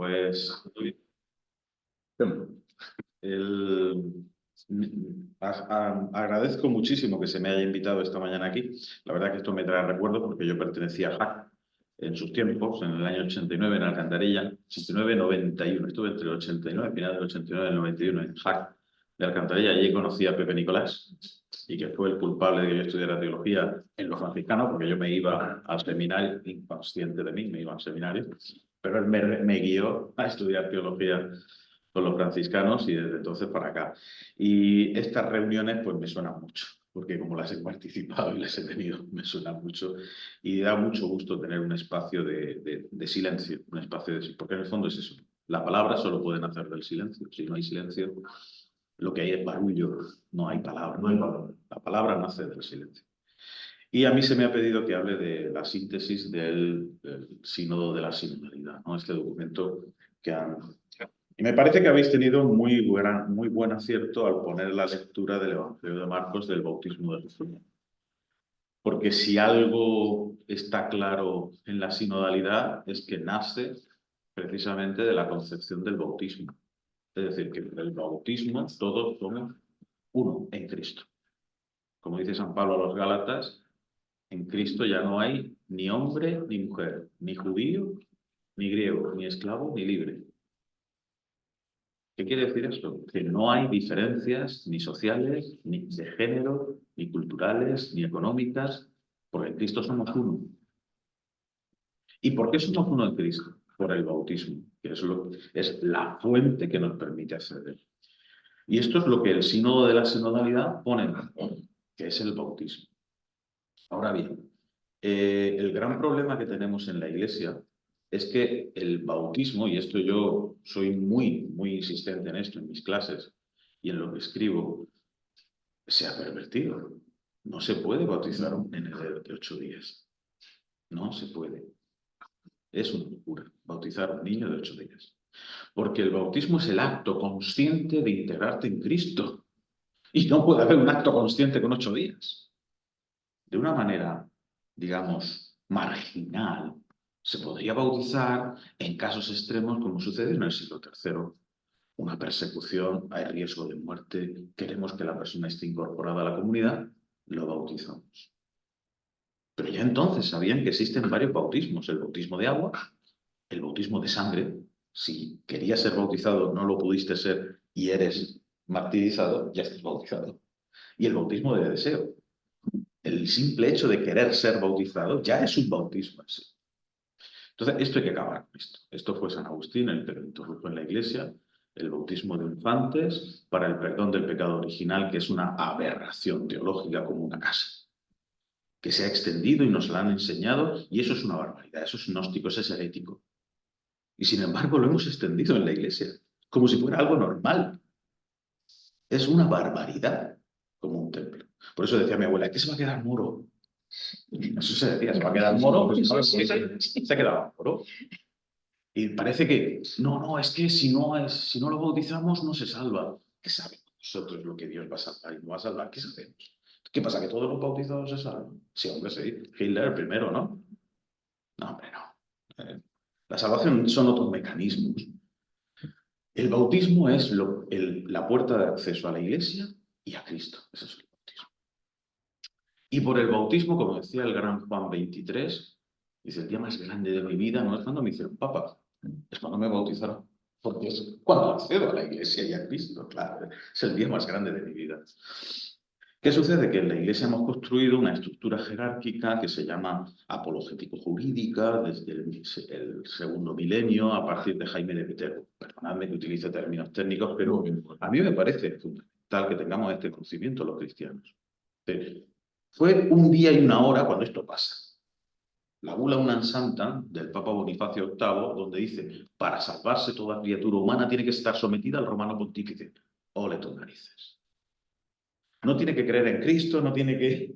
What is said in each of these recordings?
Pues el- agradezco muchísimo que se me haya invitado esta mañana aquí. La verdad que esto me trae recuerdos porque yo pertenecía a JAC en sus tiempos, en el año 89 en Alcantarilla, 89-91. Estuve entre el 89, final del 89 y el 91 en JAC de Alcantarilla. Allí conocí a Pepe Nicolás y que fue el culpable de que yo estudiara teología en los franciscanos, porque yo me iba al seminario, inconsciente de mí, me iba al seminario, pero él me guió a estudiar teología con los franciscanos y desde entonces para acá. Y estas reuniones pues me suenan mucho, porque como las he participado y las he tenido, me suenan mucho y da mucho gusto tener un espacio de silencio, un espacio de... Porque en el fondo es eso, la palabra solo puede nacer del silencio. Si no hay silencio, lo que hay es barullo, no hay palabra. No hay palabra. La palabra nace del silencio. Y a mí se me ha pedido que hable de la síntesis del sínodo de la sinodalidad, ¿no? Este documento que han... Y me parece que habéis tenido muy buen acierto al poner la lectura del Evangelio de Marcos del bautismo de Jesús. Porque si algo está claro en la sinodalidad es que nace precisamente de la concepción del bautismo. Es decir, que el bautismo todos somos uno en Cristo. Como dice San Pablo a los Gálatas, en Cristo ya no hay ni hombre ni mujer, ni judío ni griego, ni esclavo ni libre. ¿Qué quiere decir esto? Que no hay diferencias ni sociales, ni de género, ni culturales, ni económicas, porque en Cristo somos uno. ¿Y por qué somos uno en Cristo? Por el bautismo, que es la fuente que nos permite acceder. Y esto es lo que el sínodo de la sinodalidad pone en razón, que es el bautismo. Ahora bien, el gran problema que tenemos en la Iglesia es que el bautismo, y esto yo soy muy insistente en esto en mis clases y en lo que escribo, se ha pervertido. No se puede bautizar a un nene de 8 días. No se puede. Es una locura bautizar a un niño de 8 días. Porque el bautismo es el acto consciente de integrarte en Cristo. Y no puede haber un acto consciente con 8 días. De una manera, digamos, marginal, se podría bautizar en casos extremos como sucedió en el siglo III. Una persecución, hay riesgo de muerte, queremos que la persona esté incorporada a la comunidad, lo bautizamos. Pero ya entonces sabían que existen varios bautismos, el bautismo de agua, el bautismo de sangre. Si querías ser bautizado, no lo pudiste ser y eres martirizado, ya estás bautizado. Y el bautismo de deseo. El simple hecho de querer ser bautizado ya es un bautismo así. Entonces, esto hay que acabar con esto. Esto fue San Agustín, el que lo introdujo en la Iglesia, el bautismo de infantes para el perdón del pecado original, que es una aberración teológica como una casa, que se ha extendido y nos la han enseñado, y eso es una barbaridad, eso es gnóstico, eso es herético. Y sin embargo lo hemos extendido en la Iglesia, como si fuera algo normal. Es una barbaridad, como un templo. Por eso decía mi abuela, ¿qué se va a quedar moro? Eso se decía, se va a quedar moro, pues no, se ha quedado moro. Y parece que, no, es que si no lo bautizamos no se salva. ¿Qué sabemos nosotros lo que Dios va a salvar y no va a salvar? ¿Qué sabemos? ¿Qué pasa? ¿Que todos los bautizados se salvan? Sí, hombre, sí. Hitler primero, ¿no? No, hombre, no. La salvación son otros mecanismos. El bautismo es la puerta de acceso a la Iglesia y a Cristo. Ese es el bautismo. Y por el bautismo, como decía el gran Juan XXIII, dice, el día más grande de mi vida no es cuando me hicieron papa, es cuando me bautizaron. Porque es cuando accedo a la Iglesia y a Cristo, claro, es el día más grande de mi vida. ¿Qué sucede? Que en la Iglesia hemos construido una estructura jerárquica que se llama apologético-jurídica desde el segundo milenio, a partir de Jaime de Petero. Perdonadme que utilice términos técnicos, pero a mí me parece fundamental que tengamos este conocimiento los cristianos. Fue un día y una hora cuando esto pasa. La bula Unam Santa del Papa Bonifacio VIII, donde dice, para salvarse toda criatura humana tiene que estar sometida al romano pontífice. Ole tus narices. No tiene que creer en Cristo, no tiene que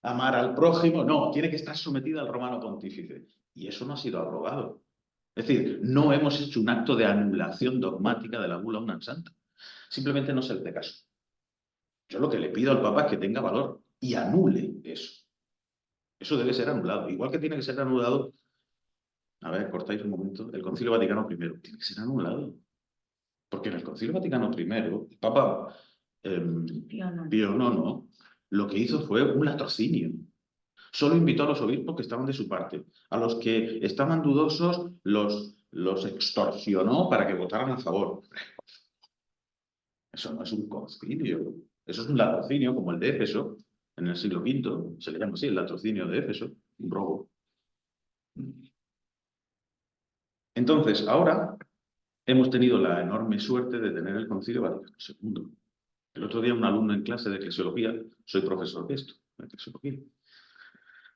amar al prójimo, no, tiene que estar sometida al romano pontífice. Y eso no ha sido abrogado. Es decir, no hemos hecho un acto de anulación dogmática de la bula Unam Santa. Simplemente no se le dé caso. Yo lo que le pido al Papa es que tenga valor y anule eso. Eso debe ser anulado. Igual que tiene que ser anulado A ver, cortáis un momento. El Concilio Vaticano I tiene que ser anulado. Porque en el Concilio Vaticano I, el Papa Pío IX lo que hizo fue un latrocinio. Solo invitó a los obispos que estaban de su parte. A los que estaban dudosos los extorsionó para que votaran a favor. Eso no es un concilio. Eso es un latrocinio como el de Éfeso, en el siglo V. Se le llama así, el latrocinio de Éfeso, un robo. Entonces, ahora hemos tenido la enorme suerte de tener el Concilio Vaticano II. El otro día un alumno en clase de eclesiología, soy profesor de esto, de eclesiología,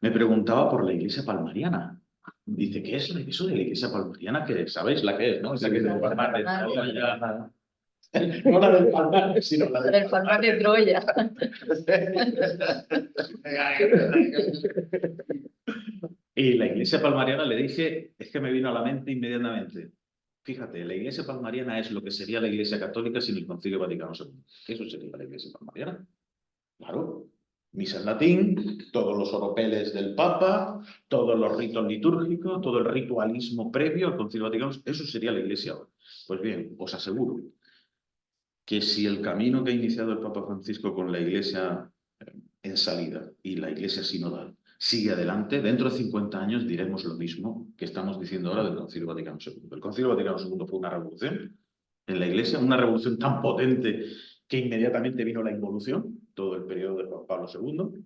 me preguntaba por la iglesia palmariana. Dice, ¿qué es eso de la iglesia palmariana? Que sabéis la que es, ¿no? Es la que es del Palmar de Troya. No la del Palmar, sino la del Palmar de Troya. Y la iglesia palmariana le dije, es que me vino a la mente inmediatamente. Fíjate, la iglesia palmariana es lo que sería la iglesia católica sin el Concilio Vaticano II. Eso sería la iglesia palmariana. Claro, misa en latín, todos los oropeles del Papa, todos los ritos litúrgicos, todo el ritualismo previo al Concilio Vaticano, eso sería la iglesia ahora. Pues bien, os aseguro que si el camino que ha iniciado el Papa Francisco con la iglesia en salida y la iglesia sinodal sigue adelante, dentro de 50 años diremos lo mismo que estamos diciendo ahora del Concilio Vaticano II. El Concilio Vaticano II fue una revolución en la iglesia, una revolución tan potente que inmediatamente vino la involución, todo el periodo de Juan Pablo II,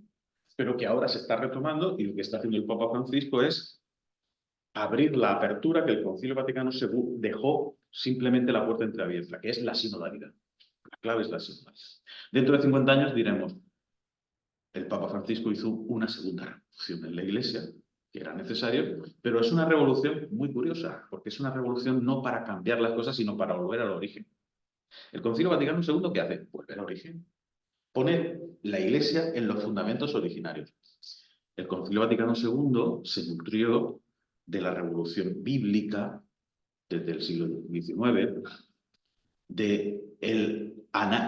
pero que ahora se está retomando y lo que está haciendo el Papa Francisco es abrir la apertura que el Concilio Vaticano II dejó simplemente la puerta entreabierta, que es la sinodalidad. La clave es la sinodalidad. Dentro de 50 años diremos, el Papa Francisco hizo una segunda revolución en la Iglesia, que era necesario, pero es una revolución muy curiosa, porque es una revolución no para cambiar las cosas, sino para volver al origen. El Concilio Vaticano II, ¿qué hace? Vuelve al origen. Pone la Iglesia en los fundamentos originarios. El Concilio Vaticano II se nutrió de la revolución bíblica desde el siglo XIX,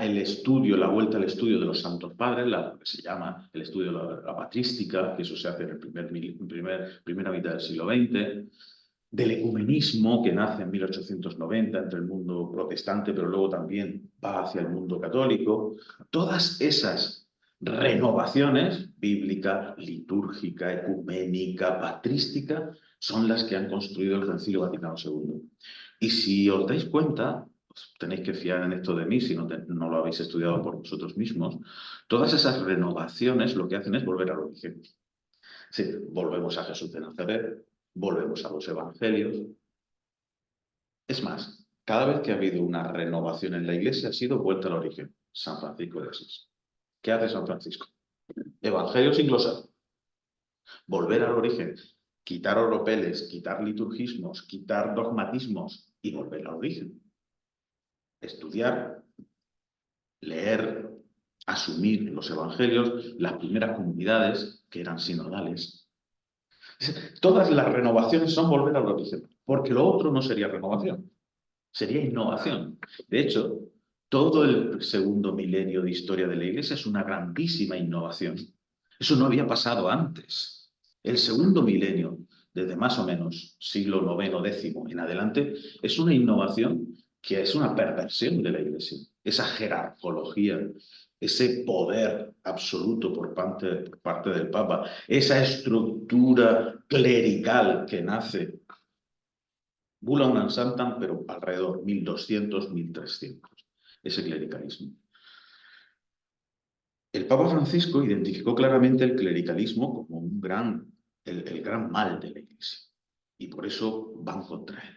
el estudio, la vuelta al estudio de los santos padres, lo que se llama el estudio de la patrística, que eso se hace en la primera mitad del siglo XX, del ecumenismo que nace en 1890 entre el mundo protestante, pero luego también va hacia el mundo católico. Todas esas renovaciones, bíblica, litúrgica, ecuménica, patrística, son las que han construido el Concilio Vaticano II. Y si os dais cuenta, pues tenéis que fiar en esto de mí si no lo habéis estudiado por vosotros mismos, todas esas renovaciones lo que hacen es volver al origen. Sí, volvemos a Jesús de Nazaret, volvemos a los evangelios. Es más, cada vez que ha habido una renovación en la iglesia ha sido vuelta al origen. San Francisco de Asís. ¿Qué hace San Francisco? Evangelios sin glosar. Volver al origen. Quitar oropeles, quitar liturgismos, quitar dogmatismos y volver al origen. Estudiar, leer, asumir los evangelios, las primeras comunidades que eran sinodales. Todas las renovaciones son volver al origen, porque lo otro no sería renovación, sería innovación. De hecho, todo el segundo milenio de historia de la Iglesia es una grandísima innovación. Eso no había pasado antes. El segundo milenio, desde más o menos siglo IX, X en adelante, es una innovación que es una perversión de la Iglesia. Esa jerarcología, ese poder absoluto por parte del Papa, esa estructura clerical que nace Bula Unam Sanctam, pero alrededor 1200, 1300, ese clericalismo. El Papa Francisco identificó claramente el clericalismo como el gran mal de la Iglesia y por eso van contra él.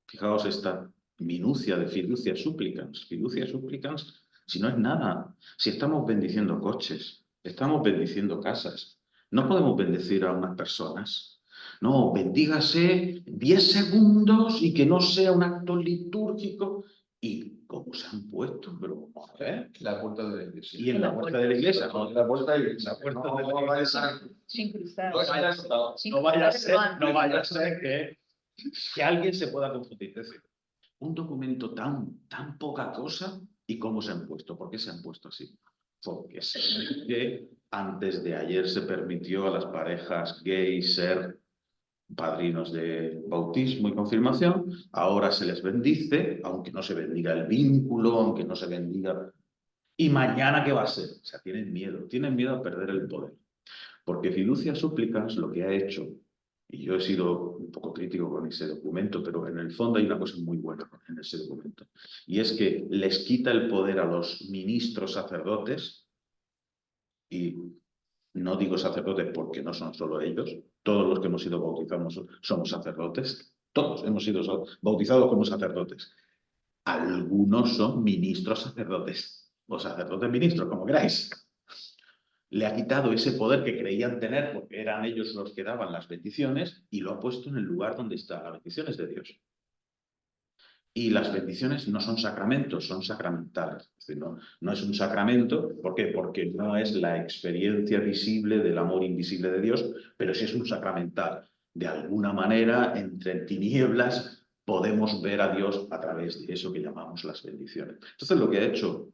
Fijaos esta minucia de fiducia supplicans. Fiducia supplicans, si no es nada, si estamos bendiciendo coches, estamos bendiciendo casas, no podemos bendecir a unas personas. No, bendígase 10 segundos y que no sea un acto litúrgico. ¿Y cómo se han puesto? Pero vamos a ver. La puerta de la iglesia. Y en la puerta de la iglesia, no, La puerta de la iglesia. la puerta de la iglesia. Sin cruzar. No vaya a ser que alguien se pueda confundir. Es decir, un documento tan poca cosa y cómo se han puesto. ¿Por qué se han puesto así? Porque antes de ayer se permitió a las parejas gays ser padrinos de bautismo y confirmación, ahora se les bendice, aunque no se bendiga el vínculo, aunque no se bendiga... ¿Y mañana qué va a ser? O sea, tienen miedo a perder el poder. Porque Fiducia Supplicans lo que ha hecho, y yo he sido un poco crítico con ese documento, pero en el fondo hay una cosa muy buena en ese documento, y es que les quita el poder a los ministros sacerdotes, y no digo sacerdotes porque no son solo ellos, todos los que hemos sido bautizados somos sacerdotes, todos hemos sido bautizados como sacerdotes. Algunos son ministros sacerdotes, o sacerdotes ministros, como queráis. Le ha quitado ese poder que creían tener porque eran ellos los que daban las bendiciones y lo ha puesto en el lugar donde está. La bendición es de Dios. Y las bendiciones no son sacramentos, son sacramentales. Es decir, no es un sacramento, ¿por qué? Porque no es la experiencia visible del amor invisible de Dios, pero sí es un sacramental. De alguna manera, entre tinieblas, podemos ver a Dios a través de eso que llamamos las bendiciones. Entonces, lo que ha hecho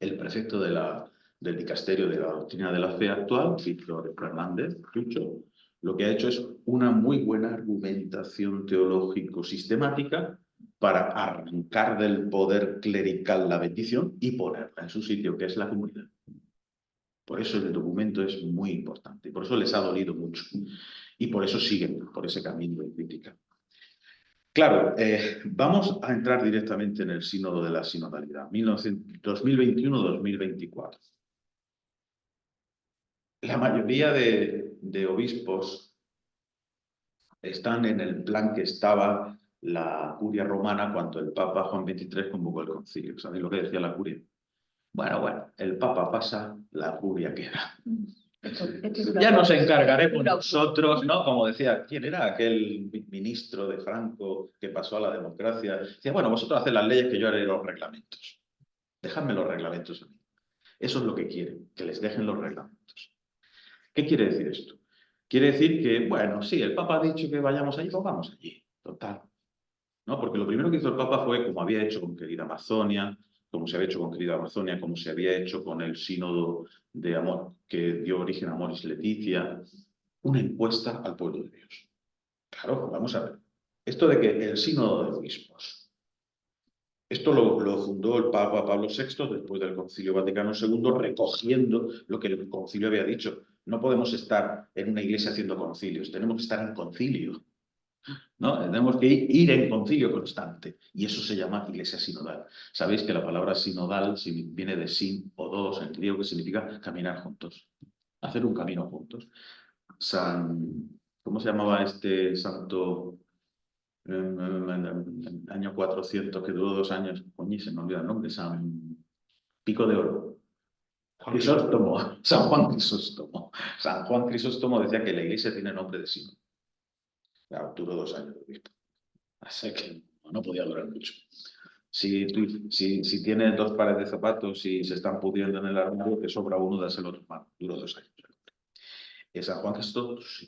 el prefecto del dicasterio de la doctrina de la fe actual, Víctor Fernández Tucho, lo que ha hecho es una muy buena argumentación teológico-sistemática para arrancar del poder clerical la bendición y ponerla en su sitio, que es la comunidad. Por eso el documento es muy importante, y por eso les ha dolido mucho, y por eso siguen por ese camino de crítica. Claro, vamos a entrar directamente en el sínodo de la sinodalidad, 2021-2024. La mayoría de obispos están en el plan que estaba la curia romana cuando el Papa Juan XXIII convocó el concilio. ¿Sabéis lo que decía la curia? Bueno, el Papa pasa, la curia queda. Ya nos encargaremos nosotros, ¿no? Como decía, ¿quién era aquel ministro de Franco que pasó a la democracia? Decía, bueno, vosotros haced las leyes que yo haré los reglamentos. Dejadme los reglamentos a mí. Eso es lo que quieren, que les dejen los reglamentos. ¿Qué quiere decir esto? Quiere decir que, bueno, sí, el Papa ha dicho que vayamos allí, pues vamos allí, total. ¿No? Porque lo primero que hizo el Papa fue, como había hecho con Querida Amazonia, como se había hecho con Querida Amazonia, como se había hecho con el sínodo de amor que dio origen a Amoris Laetitia, una encuesta al pueblo de Dios. Claro, vamos a ver. Esto de que el sínodo de obispos, esto lo fundó el Papa Pablo VI después del Concilio Vaticano II, recogiendo lo que el concilio había dicho. No podemos estar en una iglesia haciendo concilios, tenemos que estar en concilio, ¿no? Tenemos que ir en concilio constante, y eso se llama iglesia sinodal. Sabéis que la palabra sinodal viene de sin o dos, en griego, que significa caminar juntos, hacer un camino juntos. ¿Cómo se llamaba este santo? En el año 400, que duró 2 años, coño, se me olvida el nombre, San Pico de Oro. Crisóstomo, San Juan Crisóstomo. San Juan Crisóstomo decía que la iglesia tiene nombre de sínodo. Claro, duró 2 años de obispo. Así que no podía durar mucho. Si tienes 2 pares de zapatos y se están pudriendo en el armario, te sobra uno, dáselo a tu hermano. Duró 2 años. San Juan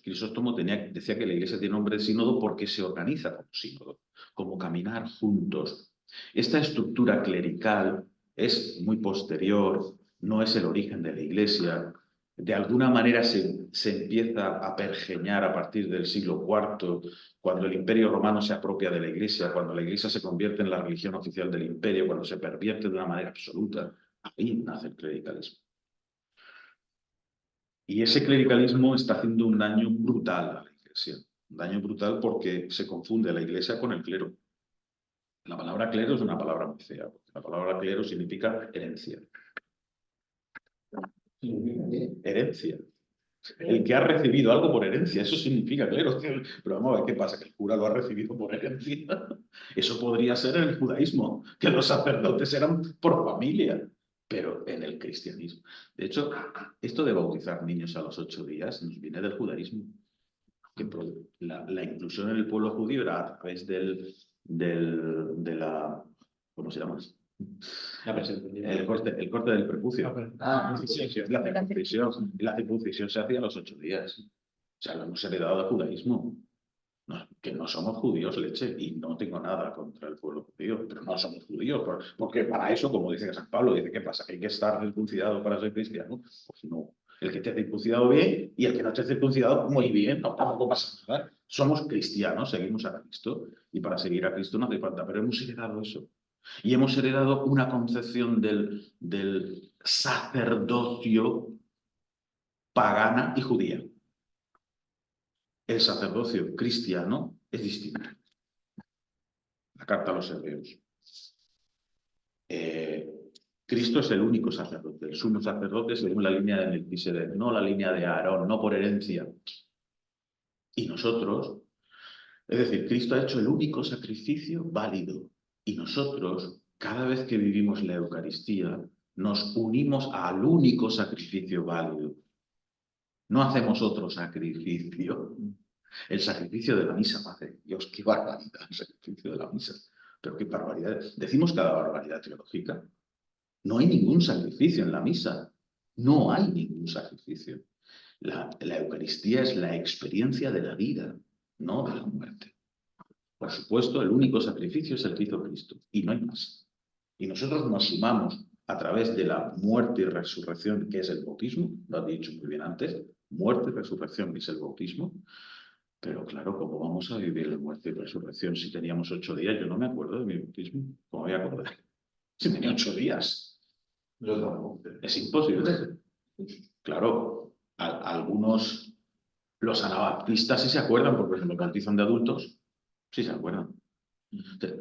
Crisóstomo decía que la iglesia tiene nombre de sínodo porque se organiza como sínodo, como caminar juntos. Esta estructura clerical es muy posterior, no es el origen de la iglesia. De alguna manera se empieza a pergeñar a partir del siglo IV, cuando el Imperio Romano se apropia de la iglesia, cuando la iglesia se convierte en la religión oficial del imperio, cuando se pervierte de una manera absoluta. Ahí nace el clericalismo. Y ese clericalismo está haciendo un daño brutal a la iglesia. Un daño brutal porque se confunde la iglesia con el clero. La palabra clero es una palabra muy fea, porque la palabra clero significa herencia. Herencia. El que ha recibido algo por herencia, eso significa clero. Pero vamos a ver qué pasa, que el cura lo ha recibido por herencia. Eso podría ser en el judaísmo, que los sacerdotes eran por familia, pero en el cristianismo. De hecho, esto de bautizar niños a los 8 días nos viene del judaísmo. Que la inclusión en el pueblo judío era a través de la... ¿Cómo se llama? El corte del prepucio. La circuncisión. La circuncisión se hacía a los 8 días. O sea, lo hemos heredado del judaísmo. No, que no somos judíos, leche, y no tengo nada contra el pueblo judío, pero no somos judíos, porque para eso, como dice San Pablo, dice, ¿qué pasa? ¿Que hay que estar circuncidado para ser cristiano? Pues no. El que esté circuncidado bien y el que no esté circuncidado muy bien, no, tampoco pasa nada. somos cristianos, seguimos a Cristo, y para seguir a Cristo no hace falta, pero hemos heredado eso. Y hemos heredado una concepción del sacerdocio pagana y judía. El sacerdocio cristiano es distinto. La carta a los hebreos. Cristo es el único sacerdote, el sumo sacerdote según la línea de Melquisedec, no la línea de Aarón, no por herencia. Y nosotros, es decir, Cristo ha hecho el único sacrificio válido. Y nosotros, cada vez que vivimos la Eucaristía, nos unimos al único sacrificio válido. No hacemos otro sacrificio. El sacrificio de la misa, madre Dios, qué barbaridad, el sacrificio de la misa. Pero qué barbaridad. Decimos cada barbaridad teológica. No hay ningún sacrificio en la misa. No hay ningún sacrificio. La Eucaristía es la experiencia de la vida, no de la muerte. Por supuesto, el único sacrificio es el que hizo Cristo, y no hay más. Y nosotros nos sumamos a través de la muerte y resurrección, que es el bautismo, lo has dicho muy bien antes, muerte y resurrección, que es el bautismo. Pero claro, ¿cómo vamos a vivir la muerte y resurrección si teníamos 8 días? Yo no me acuerdo de mi bautismo. ¿Cómo voy a acordar? Si tenía 8 días. Es imposible. Claro, algunos, los anabaptistas sí se acuerdan, porque se me bautizan de adultos, sí se acuerdan.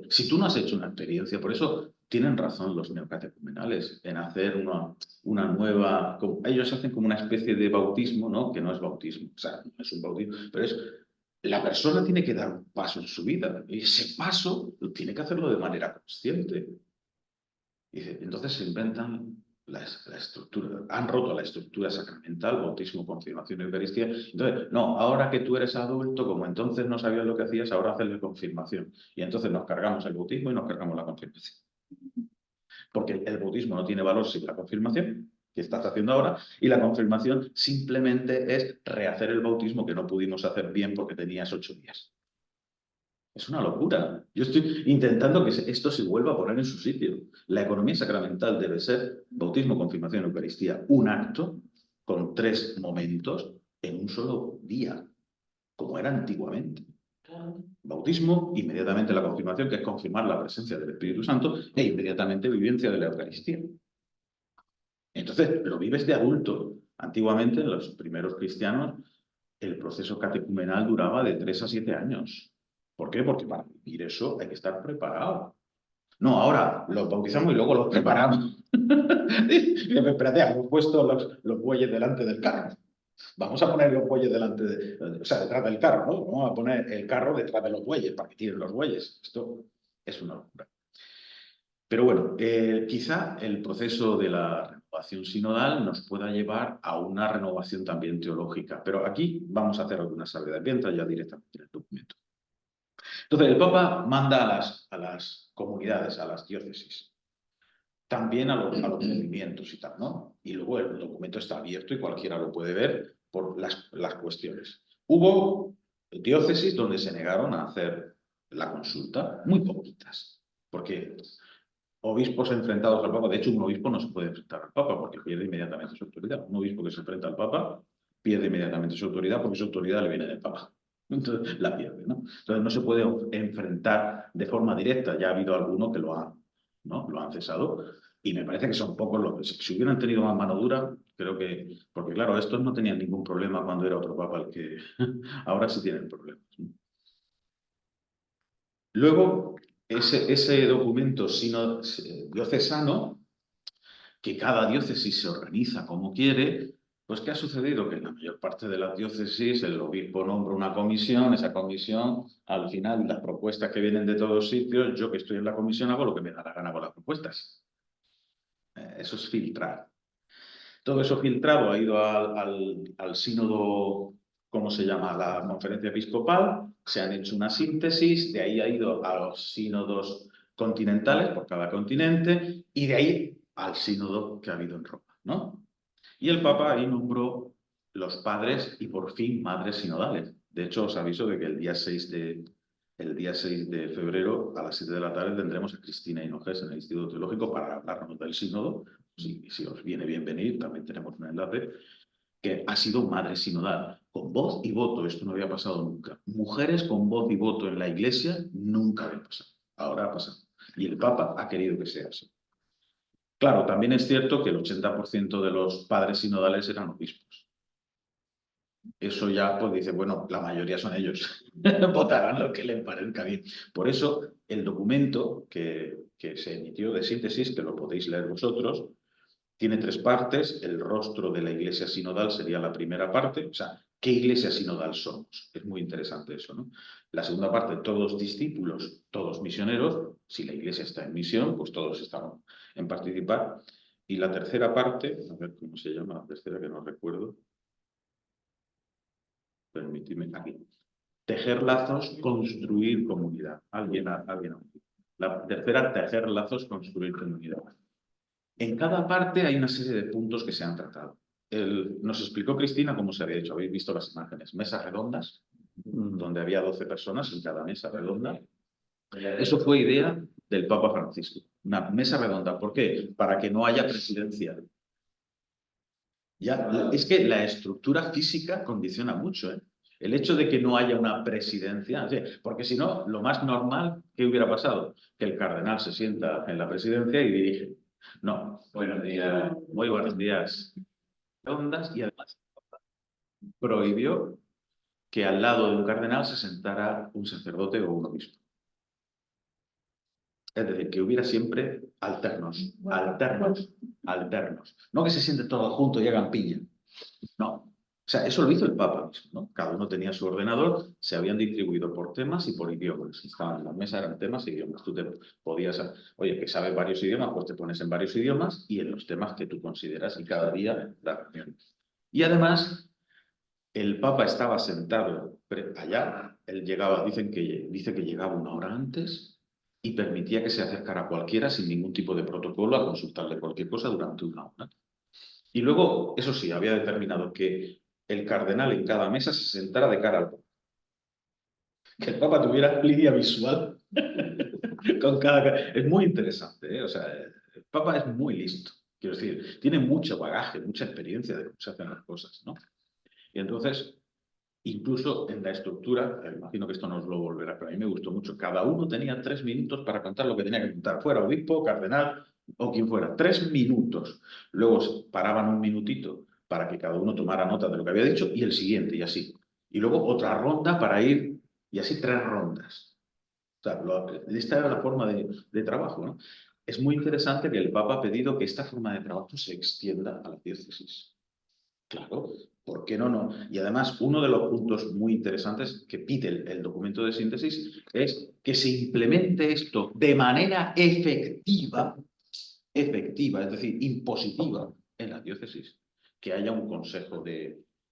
Si tú no has hecho una experiencia, por eso tienen razón los neocatecumenales en hacer una nueva... Ellos hacen como una especie de bautismo, ¿no? Que no es bautismo, o sea, no es un bautismo, pero es... La persona tiene que dar un paso en su vida y ese paso tiene que hacerlo de manera consciente. Y entonces se inventan la estructura, han roto la estructura sacramental, bautismo, confirmación y Eucaristía. Entonces, no, ahora que tú eres adulto, como entonces no sabías lo que hacías, ahora haces la confirmación. Y entonces nos cargamos el bautismo y nos cargamos la confirmación. Porque el bautismo no tiene valor sin la confirmación, que estás haciendo ahora, y la confirmación simplemente es rehacer el bautismo que no pudimos hacer bien porque tenías 8 días. Es una locura. Yo estoy intentando que esto se vuelva a poner en su sitio. La economía sacramental debe ser bautismo, confirmación, Eucaristía, un acto con 3 momentos en un solo día, como era antiguamente. Bautismo, inmediatamente la confirmación, que es confirmar la presencia del Espíritu Santo, e inmediatamente vivencia de la Eucaristía. Entonces, lo vives de adulto. Antiguamente, en los primeros cristianos, el proceso catecumenal duraba de 3 a 7 años. ¿Por qué? Porque para vivir eso hay que estar preparado. No, ahora los bautizamos y luego los preparamos. Espérate, hemos puesto los bueyes delante del carro. Vamos a poner los bueyes o sea, detrás del carro, ¿no? Vamos a poner el carro detrás de los bueyes para que tiren los bueyes. Esto es una locura. Pero bueno, quizá el proceso de la renovación sinodal nos pueda llevar a una renovación también teológica. Pero aquí vamos a hacer algunas salvedades. Voy a entrar ya directamente en el documento. Entonces, el Papa manda a las comunidades, a las diócesis, también a los movimientos y tal, ¿no? Y luego el documento está abierto y cualquiera lo puede ver por las cuestiones. Hubo diócesis donde se negaron a hacer la consulta, muy poquitas, porque obispos enfrentados al Papa, de hecho un obispo no se puede enfrentar al Papa porque pierde inmediatamente su autoridad. Un obispo que se enfrenta al Papa pierde inmediatamente su autoridad porque su autoridad le viene del Papa. Entonces la pierde, ¿no? Entonces no se puede enfrentar de forma directa. Ya ha habido algunos que lo han cesado y me parece que son pocos los que, si hubieran tenido más mano dura, creo que, porque claro, estos no tenían ningún problema cuando era otro Papa el que ahora sí tienen problemas. Luego, ese documento diocesano, que cada diócesis se organiza como quiere, pues ¿qué ha sucedido? Que en la mayor parte de las diócesis el obispo nombra una comisión, esa comisión, al final, las propuestas que vienen de todos sitios, yo que estoy en la comisión hago lo que me da la gana con las propuestas. Eso es filtrar. Todo eso filtrado ha ido al sínodo, ¿cómo se llama? La conferencia episcopal, se han hecho una síntesis, de ahí ha ido a los sínodos continentales por cada continente y de ahí al sínodo que ha habido en Roma, ¿no? Y el Papa ahí nombró los padres y por fin madres sinodales. De hecho, os aviso de que el día 6 de febrero a las 7 de la tarde tendremos a Cristina Hinojés en el Instituto Teológico para hablarnos del sínodo. Si os viene bien venir, también tenemos un enlace, que ha sido madre sinodal. con voz y voto, esto no había pasado nunca. Mujeres con voz y voto en la Iglesia nunca había pasado. Ahora ha pasado. Y el Papa ha querido que sea así. Claro, también es cierto que el 80% de los padres sinodales eran obispos. Eso ya, pues dice, bueno, la mayoría son ellos. Votarán lo que les parezca bien. Por eso, el documento que se emitió de síntesis, que lo podéis leer vosotros, tiene 3 partes. El rostro de la Iglesia sinodal sería la primera parte. O sea, ¿qué Iglesia sinodal somos? Es muy interesante eso, ¿no? La segunda parte, todos discípulos, todos misioneros. Si la Iglesia está en misión, pues todos estamos en participar. Y la tercera parte, a ver cómo se llama, la tercera que no recuerdo. Permitidme aquí. Tejer lazos, construir comunidad. Alguien. La tercera, tejer lazos, construir comunidad. En cada parte hay una serie de puntos que se han tratado. Nos explicó Cristina cómo se había hecho. Habéis visto las imágenes. Mesas redondas, donde había 12 personas en cada mesa redonda. Eso fue idea del Papa Francisco. Una mesa redonda. ¿Por qué? Para que no haya presidencia. Ya, es que la estructura física condiciona mucho, ¿eh? El hecho de que no haya una presidencia, porque si no, lo más normal, ¿qué hubiera pasado? Que el cardenal se sienta en la presidencia y dirige. No, buenos días, muy buenos días. Ondas, y además prohibió que al lado de un cardenal se sentara un sacerdote o un obispo. Es decir, que hubiera siempre alternos. No que se sienten todos juntos y hagan piña. No. O sea, eso lo hizo el Papa mismo, ¿no? Cada uno tenía su ordenador, se habían distribuido por temas y por idiomas. Estaban en la mesa, eran temas e idiomas. Tú te podías, oye, que sabes varios idiomas, pues te pones en varios idiomas y en los temas que tú consideras y cada día la reunión. Y además, el Papa estaba sentado allá, él llegaba, dice que llegaba 1 hora antes y permitía que se acercara a cualquiera sin ningún tipo de protocolo a consultarle cualquier cosa durante 1 hora. Y luego, eso sí, había determinado que el cardenal en cada mesa se sentara de cara al Papa. Que el Papa tuviera línea visual con cada... Es muy interesante, ¿eh? O sea, el Papa es muy listo. Quiero decir, tiene mucho bagaje, mucha experiencia de cómo se hacen las cosas, ¿no? Y entonces, incluso en la estructura, imagino que esto nos lo volverá, pero a mí me gustó mucho. Cada uno tenía 3 minutos para contar lo que tenía que contar, fuera obispo, cardenal o quien fuera. 3 minutos. Luego paraban un minutito para que cada uno tomara nota de lo que había dicho y el siguiente, y así. Y luego otra ronda para ir, y así 3 rondas. O sea, esta era la forma de trabajo, ¿no? Es muy interesante que el Papa ha pedido que esta forma de trabajo se extienda a la diócesis. Claro, ¿por qué no? Y además, uno de los puntos muy interesantes que pide el documento de síntesis es que se implemente esto de manera efectiva, es decir, impositiva en la diócesis. Que haya un consejo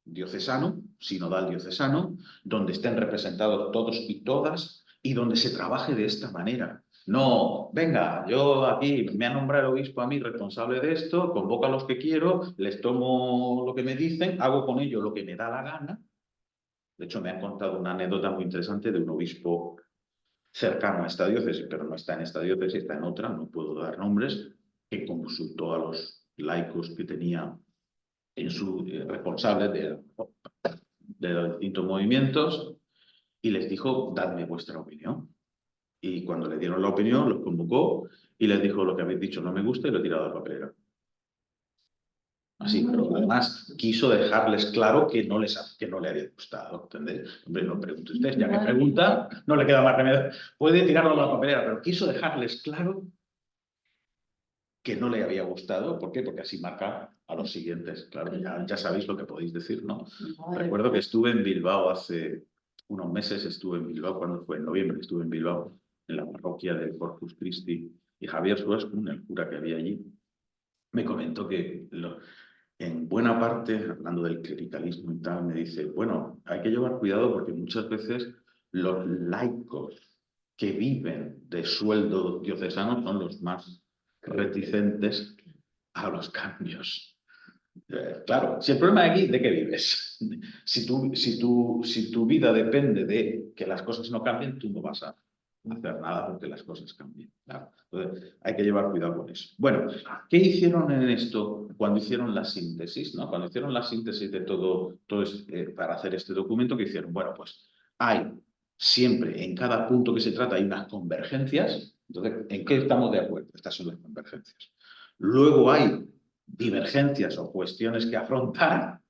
diocesano, sinodal diocesano, donde estén representados todos y todas y donde se trabaje de esta manera. No, venga, yo aquí me ha nombrado el obispo a mí responsable de esto, convoco a los que quiero, les tomo lo que me dicen, hago con ello lo que me da la gana. De hecho, me han contado una anécdota muy interesante de un obispo cercano a esta diócesis, pero no está en esta diócesis, está en otra, no puedo dar nombres, que consultó a los laicos que tenía en su responsable de los distintos movimientos y les dijo, dadme vuestra opinión. Y cuando le dieron la opinión, los convocó y les dijo, lo que habéis dicho no me gusta y lo he tirado a la papelera. Así, pero además quiso dejarles claro que no le había gustado, ¿entendés? Hombre, no pregunte usted, ya que pregunta, no le queda más remedio. Puede tirarlo a la papelera, pero quiso dejarles claro que no le había gustado. ¿Por qué? Porque así marca a los siguientes. Claro, ya sabéis lo que podéis decir, ¿no? Recuerdo que estuve en Bilbao hace unos meses, cuando fue en noviembre, estuve en Bilbao, en la parroquia del Corpus Christi, y Javier Suascun, el cura que había allí, me comentó que en buena parte, hablando del clericalismo y tal, me dice, bueno, hay que llevar cuidado porque muchas veces los laicos que viven de sueldo diocesano son los más reticentes a los cambios. Claro, si el problema de aquí, ¿de qué vives? Si tu vida depende de que las cosas no cambien, tú no vas a hacer nada porque las cosas cambien. Claro. Entonces, hay que llevar cuidado con eso. Bueno, ¿qué hicieron en esto? cuando hicieron la síntesis, ¿no? Cuando hicieron la síntesis de todo para hacer este documento, que hicieron, bueno, pues hay siempre, en cada punto que se trata, hay unas convergencias. Entonces, ¿en qué estamos de acuerdo? Estas son las convergencias. Luego hay divergencias o cuestiones que afrontar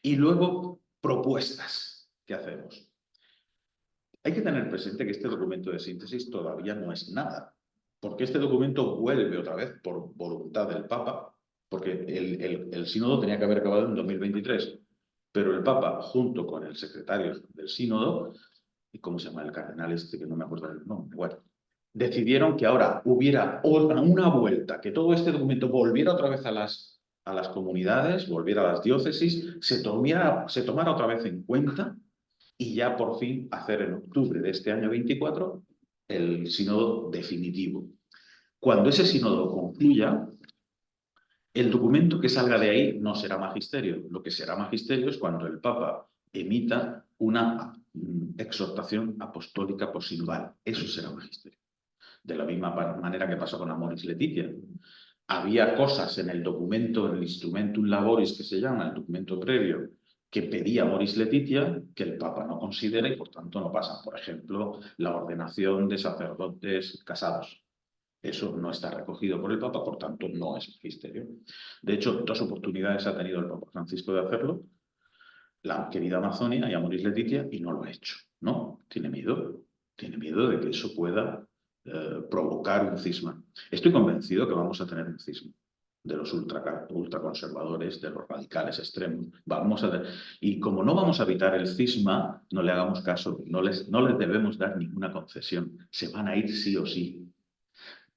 y luego propuestas que hacemos. Hay que tener presente que este documento de síntesis todavía no es nada, porque este documento vuelve otra vez por voluntad del Papa, porque el sínodo tenía que haber acabado en 2023, pero el Papa, junto con el secretario del sínodo, ¿y cómo se llama el cardenal este que no me acuerdo del nombre? Bueno, decidieron que ahora hubiera una vuelta, que todo este documento volviera otra vez a las comunidades, volviera a las diócesis, se tomara otra vez en cuenta y ya por fin hacer en octubre de este año 24 el sínodo definitivo. Cuando ese sínodo concluya, el documento que salga de ahí no será magisterio. Lo que será magisterio es cuando el Papa emita una exhortación apostólica posinodal. Eso será magisterio. De la misma manera que pasó con Amoris Laetitia. Había cosas en el documento, en el Instrumentum Laboris que se llama, el documento previo, que pedía Amoris Laetitia, que el Papa no considera y por tanto no pasan. Por ejemplo, la ordenación de sacerdotes casados. Eso no está recogido por el Papa, por tanto no es magisterio. De hecho, 2 oportunidades ha tenido el Papa Francisco de hacerlo, la querida Amazonia y Amoris Laetitia, y no lo ha hecho. No, tiene miedo de que eso pueda provocar un cisma. Estoy convencido que vamos a tener un cisma de los ultraconservadores, de los radicales extremos. Y como no vamos a evitar el cisma, no le hagamos caso, no les debemos dar ninguna concesión. Se van a ir sí o sí.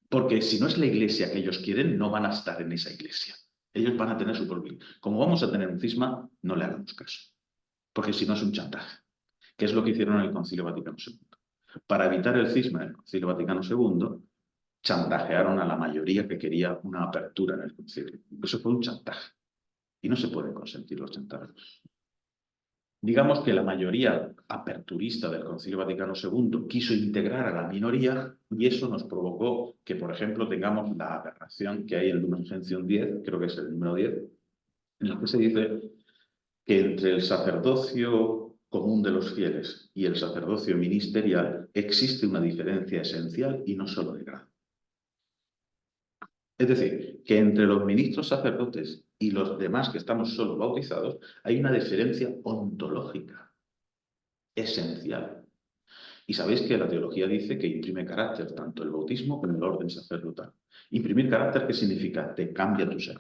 Porque si no es la iglesia que ellos quieren, no van a estar en esa iglesia. Ellos van a tener su propio. Como vamos a tener un cisma, no le hagamos caso. Porque si no es un chantaje, que es lo que hicieron en el Concilio Vaticano II. Para evitar el cisma en el Concilio Vaticano II, chantajearon a la mayoría que quería una apertura en el concilio. Eso fue un chantaje. Y no se pueden consentir los chantajes. Digamos que la mayoría aperturista del Concilio Vaticano II quiso integrar a la minoría y eso nos provocó que, por ejemplo, tengamos la aberración que hay en Lumen Gentium 10, creo que es el número 10, en el que se dice que entre el sacerdocio común de los fieles y el sacerdocio ministerial existe una diferencia esencial y no solo de grado. Es decir, que entre los ministros sacerdotes y los demás que estamos solo bautizados hay una diferencia ontológica esencial. Y sabéis que la teología dice que imprime carácter tanto el bautismo como el orden sacerdotal. Imprimir carácter, ¿qué significa? Te cambia tu ser.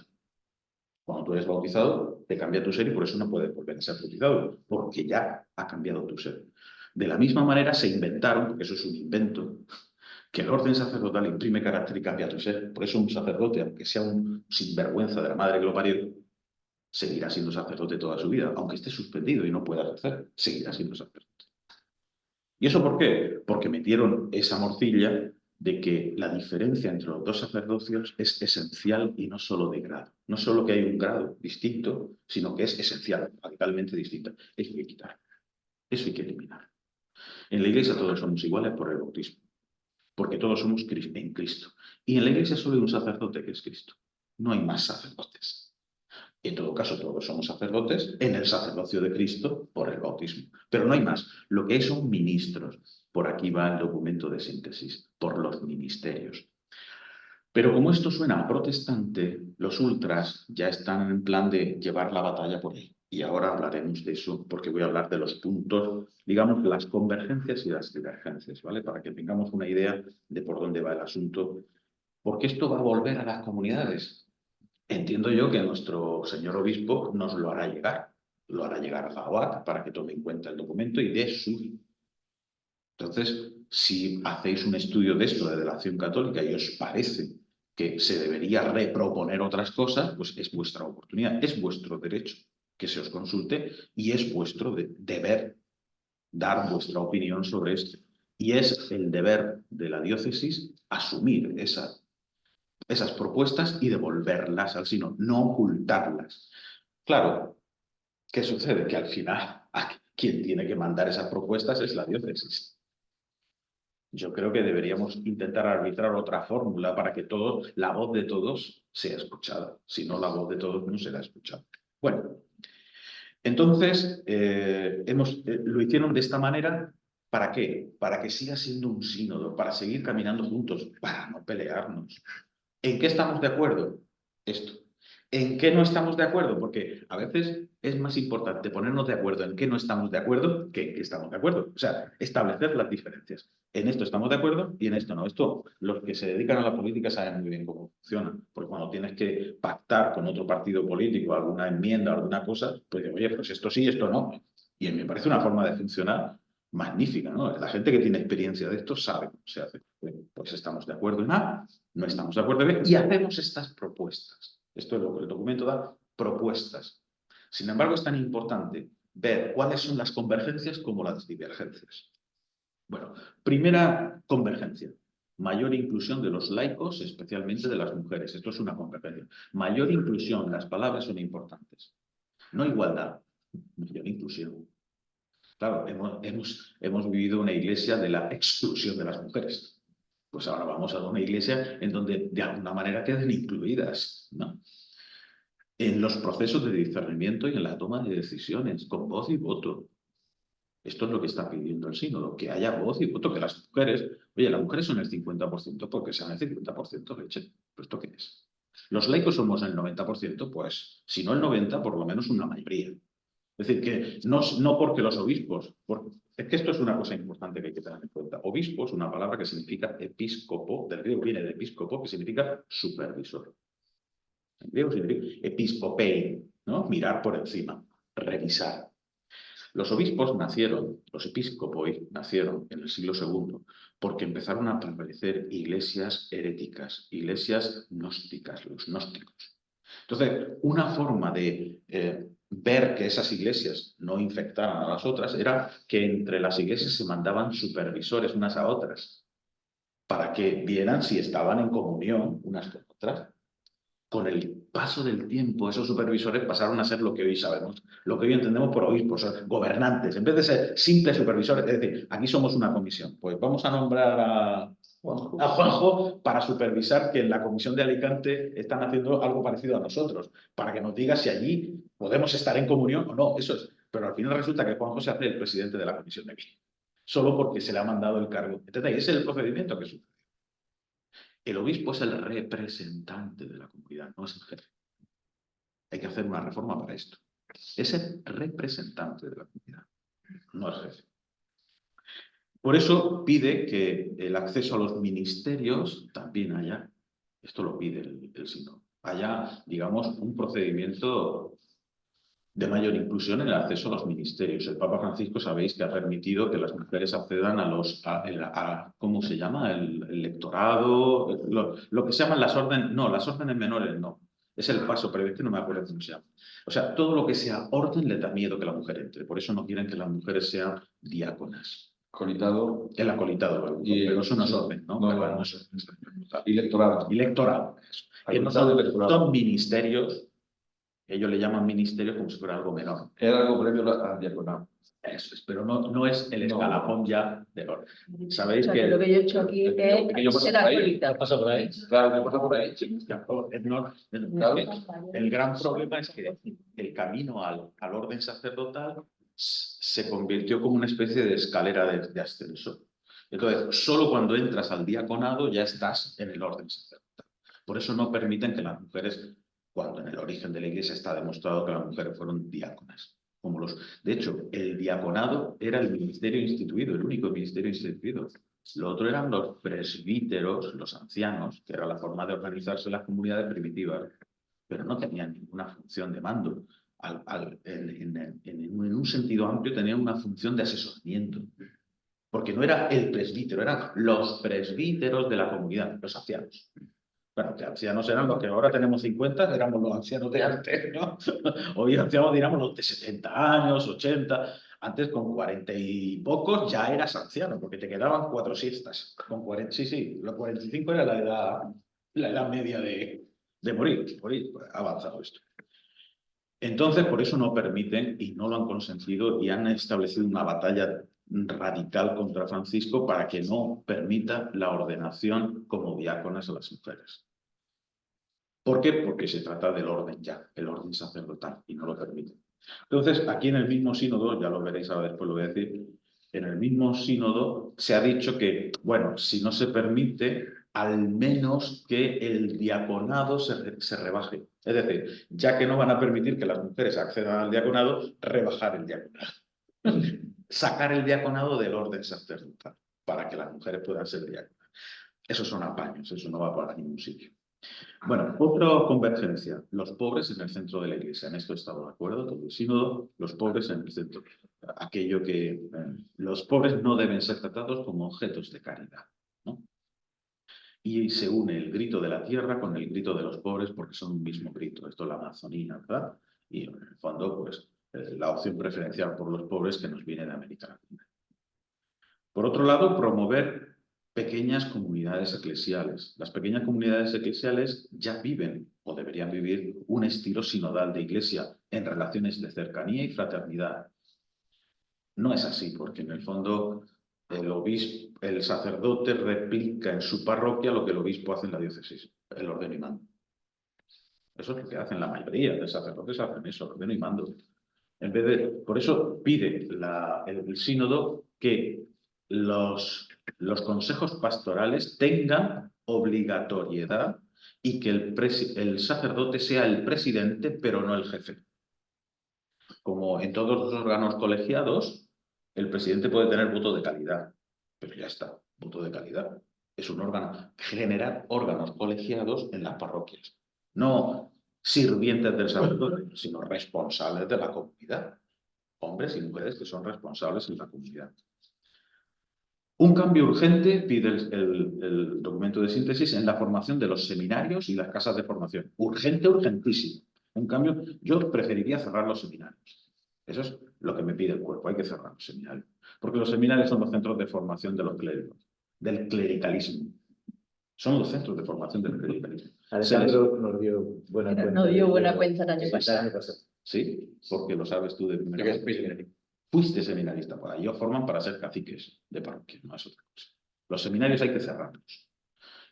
Cuando tú eres bautizado, te cambia tu ser y por eso no puedes volver a ser bautizado, porque ya ha cambiado tu ser. De la misma manera se inventaron, porque eso es un invento, que el orden sacerdotal imprime carácter y cambia tu ser. Por eso un sacerdote, aunque sea un sinvergüenza de la madre que lo parió, seguirá siendo sacerdote toda su vida, aunque esté suspendido y no pueda ejercer, seguirá siendo sacerdote. ¿Y eso por qué? Porque metieron esa morcilla de que la diferencia entre los dos sacerdocios es esencial y no solo de grado. No solo que hay un grado distinto, sino que es esencial, radicalmente distinta. Eso hay que quitar. Eso hay que eliminar. En la Iglesia todos somos iguales por el bautismo, porque todos somos en Cristo. Y en la Iglesia solo hay un sacerdote que es Cristo. No hay más sacerdotes. En todo caso, todos somos sacerdotes en el sacerdocio de Cristo por el bautismo. Pero no hay más. Lo que hay son ministros. Por aquí va el documento de síntesis, por los ministerios. Pero como esto suena protestante, los ultras ya están en plan de llevar la batalla por ahí. Y ahora hablaremos de eso, porque voy a hablar de los puntos, digamos, las convergencias y las divergencias, ¿vale? Para que tengamos una idea de por dónde va el asunto. Porque esto va a volver a las comunidades. Entiendo yo que nuestro señor obispo nos lo hará llegar. Lo hará llegar a la OAC para que tome en cuenta el documento y dé su. Entonces, si hacéis un estudio de esto, de delación católica, y os parece que se debería reproponer otras cosas, pues es vuestra oportunidad, es vuestro derecho que se os consulte y es vuestro deber dar vuestra opinión sobre esto. Y es el deber de la diócesis asumir esas propuestas y devolverlas al sínodo, no ocultarlas. Claro, ¿qué sucede? Que al final quien tiene que mandar esas propuestas es la diócesis. Yo creo que deberíamos intentar arbitrar otra fórmula para que la voz de todos sea escuchada. Si no, la voz de todos no será escuchada. Bueno, entonces lo hicieron de esta manera. ¿Para qué? Para que siga siendo un sínodo, para seguir caminando juntos, para no pelearnos. ¿En qué estamos de acuerdo? Esto. ¿En qué no estamos de acuerdo? Porque a veces es más importante ponernos de acuerdo en qué no estamos de acuerdo que en qué estamos de acuerdo. O sea, establecer las diferencias. En esto estamos de acuerdo y en esto no. Esto, los que se dedican a la política saben muy bien cómo funciona. Porque cuando tienes que pactar con otro partido político alguna enmienda o alguna cosa, pues oye, pues esto sí, esto no. Y me parece una forma de funcionar magnífica, ¿no? La gente que tiene experiencia de esto sabe cómo se hace. Pues estamos de acuerdo en A, no estamos de acuerdo en B y hacemos estas propuestas. Esto es lo que el documento da, propuestas. Sin embargo, es tan importante ver cuáles son las convergencias como las divergencias. Bueno, primera convergencia. Mayor inclusión de los laicos, especialmente de las mujeres. Esto es una convergencia. Mayor inclusión, las palabras son importantes. No igualdad, mayor inclusión. Claro, hemos vivido una iglesia de la exclusión de las mujeres. Pues ahora vamos a una iglesia en donde de alguna manera queden incluidas, ¿no? En los procesos de discernimiento y en la toma de decisiones, con voz y voto. Esto es lo que está pidiendo el sínodo, que haya voz y voto, que las mujeres, oye, las mujeres son el 50% porque sean el 50% leche. ¿Pero esto qué es? Los laicos somos el 90%, pues si no el 90%, por lo menos una mayoría. Es decir, que no porque los obispos, es que esto es una cosa importante que hay que tener en cuenta. Obispo es una palabra que significa episcopo, del griego viene de episcopo, que significa supervisor. En griego significa episcopei, ¿no? Mirar por encima, revisar. Los obispos nacieron, los episcopoi nacieron en el siglo II porque empezaron a aparecer iglesias heréticas, iglesias gnósticas, los gnósticos. Entonces, una forma de ver que esas iglesias no infectaran a las otras era que entre las iglesias se mandaban supervisores unas a otras para que vieran si estaban en comunión unas con otras. Con el paso del tiempo, esos supervisores pasaron a ser lo que hoy sabemos, lo que hoy entendemos por obispos, gobernantes, en vez de ser simples supervisores. Es decir, aquí somos una comisión, pues vamos a nombrar a Juanjo para supervisar que en la comisión de Alicante están haciendo algo parecido a nosotros, para que nos diga si allí podemos estar en comunión o no. Eso es. Pero al final resulta que Juanjo se hace el presidente de la comisión de aquí, solo porque se le ha mandado el cargo. Entonces, ese es el procedimiento que sucede. El obispo es el representante de la comunidad, no es el jefe. Hay que hacer una reforma para esto. Es el representante de la comunidad, no el jefe. Por eso pide que el acceso a los ministerios también haya, esto lo pide el sínodo, haya, digamos, un procedimiento de mayor inclusión en el acceso a los ministerios. El Papa Francisco, sabéis que ha permitido que las mujeres accedan ¿cómo se llama? El lectorado, lo que se llaman las órdenes, no, las órdenes menores no. Es el paso, pero es que no me acuerdo cómo se llama. O sea, todo lo que sea orden le da miedo que la mujer entre. Por eso no quieren que las mujeres sean diáconas. Colitado. El acolitado, pero eso no es orden, ¿no? No. Y lectorado. Y lectorado. Que no son ministerios. Ellos le llaman ministerios como si fuera algo menor. Era algo previo al diaconado. Eso es, pero no es el escalafón ya del orden. Sabéis O sea, que lo que yo he hecho aquí es ser acolita. Pasa por ahí. Claro, que pasa por ahí. El gran problema es que el camino al orden sacerdotal se convirtió como una especie de escalera de ascenso. Entonces, solo cuando entras al diaconado ya estás en el orden sacerdotal. Por eso no permiten que las mujeres, cuando en el origen de la Iglesia está demostrado que las mujeres fueron diáconas. De hecho, el diaconado era el ministerio instituido, el único ministerio instituido. Lo otro eran los presbíteros, los ancianos, que era la forma de organizarse las comunidades primitivas, pero no tenían ninguna función de mando. En un sentido amplio tenían una función de asesoramiento, porque no era el presbítero, eran los presbíteros de la comunidad, los ancianos. Bueno, que ancianos eran los que ahora tenemos 50, éramos los ancianos de antes, ¿no? Hoy ancianos diríamos los de 70 años, 80. Antes con 40 y pocos ya eras anciano, porque te quedaban 4 siestas. Con 40, sí, los 45 era la edad media de morir. Ha avanzado esto. Entonces, por eso no permiten y no lo han consentido y han establecido una batalla radical contra Francisco para que no permita la ordenación como diáconas a las mujeres. ¿Por qué? Porque se trata del orden ya, el orden sacerdotal, y no lo permite. Entonces, aquí en el mismo sínodo, ya lo veréis ahora después lo voy a decir, en el mismo sínodo se ha dicho que, bueno, si no se permite, al menos que el diaconado se rebaje. Es decir, ya que no van a permitir que las mujeres accedan al diaconado, rebajar el diaconado. Sacar el diaconado del orden sacerdotal para que las mujeres puedan ser diáconas. Esos son apaños, eso no va para ningún sitio. Bueno, otra convergencia. Los pobres en el centro de la Iglesia. En esto he estado de acuerdo, todo el sínodo, los pobres en el centro. Aquello que los pobres no deben ser tratados como objetos de caridad, ¿no? Y se une el grito de la tierra con el grito de los pobres porque son un mismo grito. Esto es la amazonina, ¿verdad? Y en el fondo, pues, la opción preferencial por los pobres que nos viene de América Latina. Por otro lado, promover pequeñas comunidades eclesiales. Las pequeñas comunidades eclesiales ya viven o deberían vivir un estilo sinodal de iglesia en relaciones de cercanía y fraternidad. No es así, porque en el fondo el sacerdote replica en su parroquia lo que el obispo hace en la diócesis, el ordeno y mando. Eso es lo que hacen la mayoría de sacerdotes, hacen eso, ordeno y mando. Por eso pide el sínodo que los consejos pastorales tengan obligatoriedad y que el sacerdote sea el presidente, pero no el jefe. Como en todos los órganos colegiados, el presidente puede tener voto de calidad, pero ya está, voto de calidad. Es un órgano, generar órganos colegiados en las parroquias. No sirvientes del sacerdote, sino responsables de la comunidad. Hombres y mujeres que son responsables en la comunidad. Un cambio urgente, pide el documento de síntesis, en la formación de los seminarios y las casas de formación. Urgente, urgentísimo. Un cambio, yo preferiría cerrar los seminarios. Eso es lo que me pide el cuerpo, hay que cerrar los seminarios. Porque los seminarios son los centros de formación de los clérigos, del clericalismo. Son los centros de formación del clericalismo. Alejandro nos dio buena cuenta. No dio buena cuenta el año pasado. Sí, porque lo sabes tú de primera mano. Fuiste seminarista por ahí. Ellos forman para ser caciques de parroquia, no es otra cosa. Los seminarios hay que cerrarlos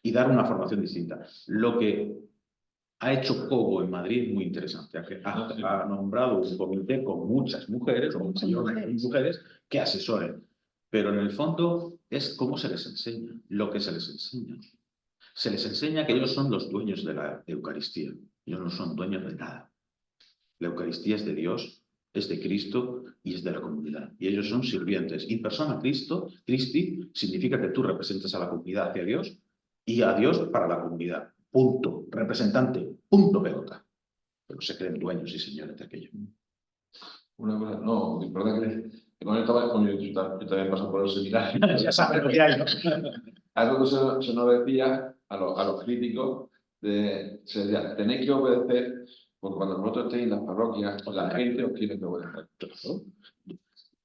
y dar una formación distinta. Lo que ha hecho Cobo en Madrid es muy interesante. Ha nombrado un comité con muchas mujeres, o mujeres que asesoren. Pero en el fondo es cómo se les enseña, lo que se les enseña. Se les enseña que ellos son los dueños de la Eucaristía. Ellos no son dueños de nada. La Eucaristía es de Dios, es de Cristo y es de la comunidad. Y ellos son sirvientes. In persona Christi, significa que tú representas a la comunidad hacia Dios y a Dios para la comunidad. Punto. Representante. Punto pelota. Pero se creen dueños y señores de aquello. Una cosa, no, importante que con esto yo también paso por el seminario. Ya sabes lo que hay, ¿no? Algo que se nos decía a los críticos, se decía, tenéis que obedecer, porque cuando vosotros estéis en las parroquias, la gente os tiene que obedecer.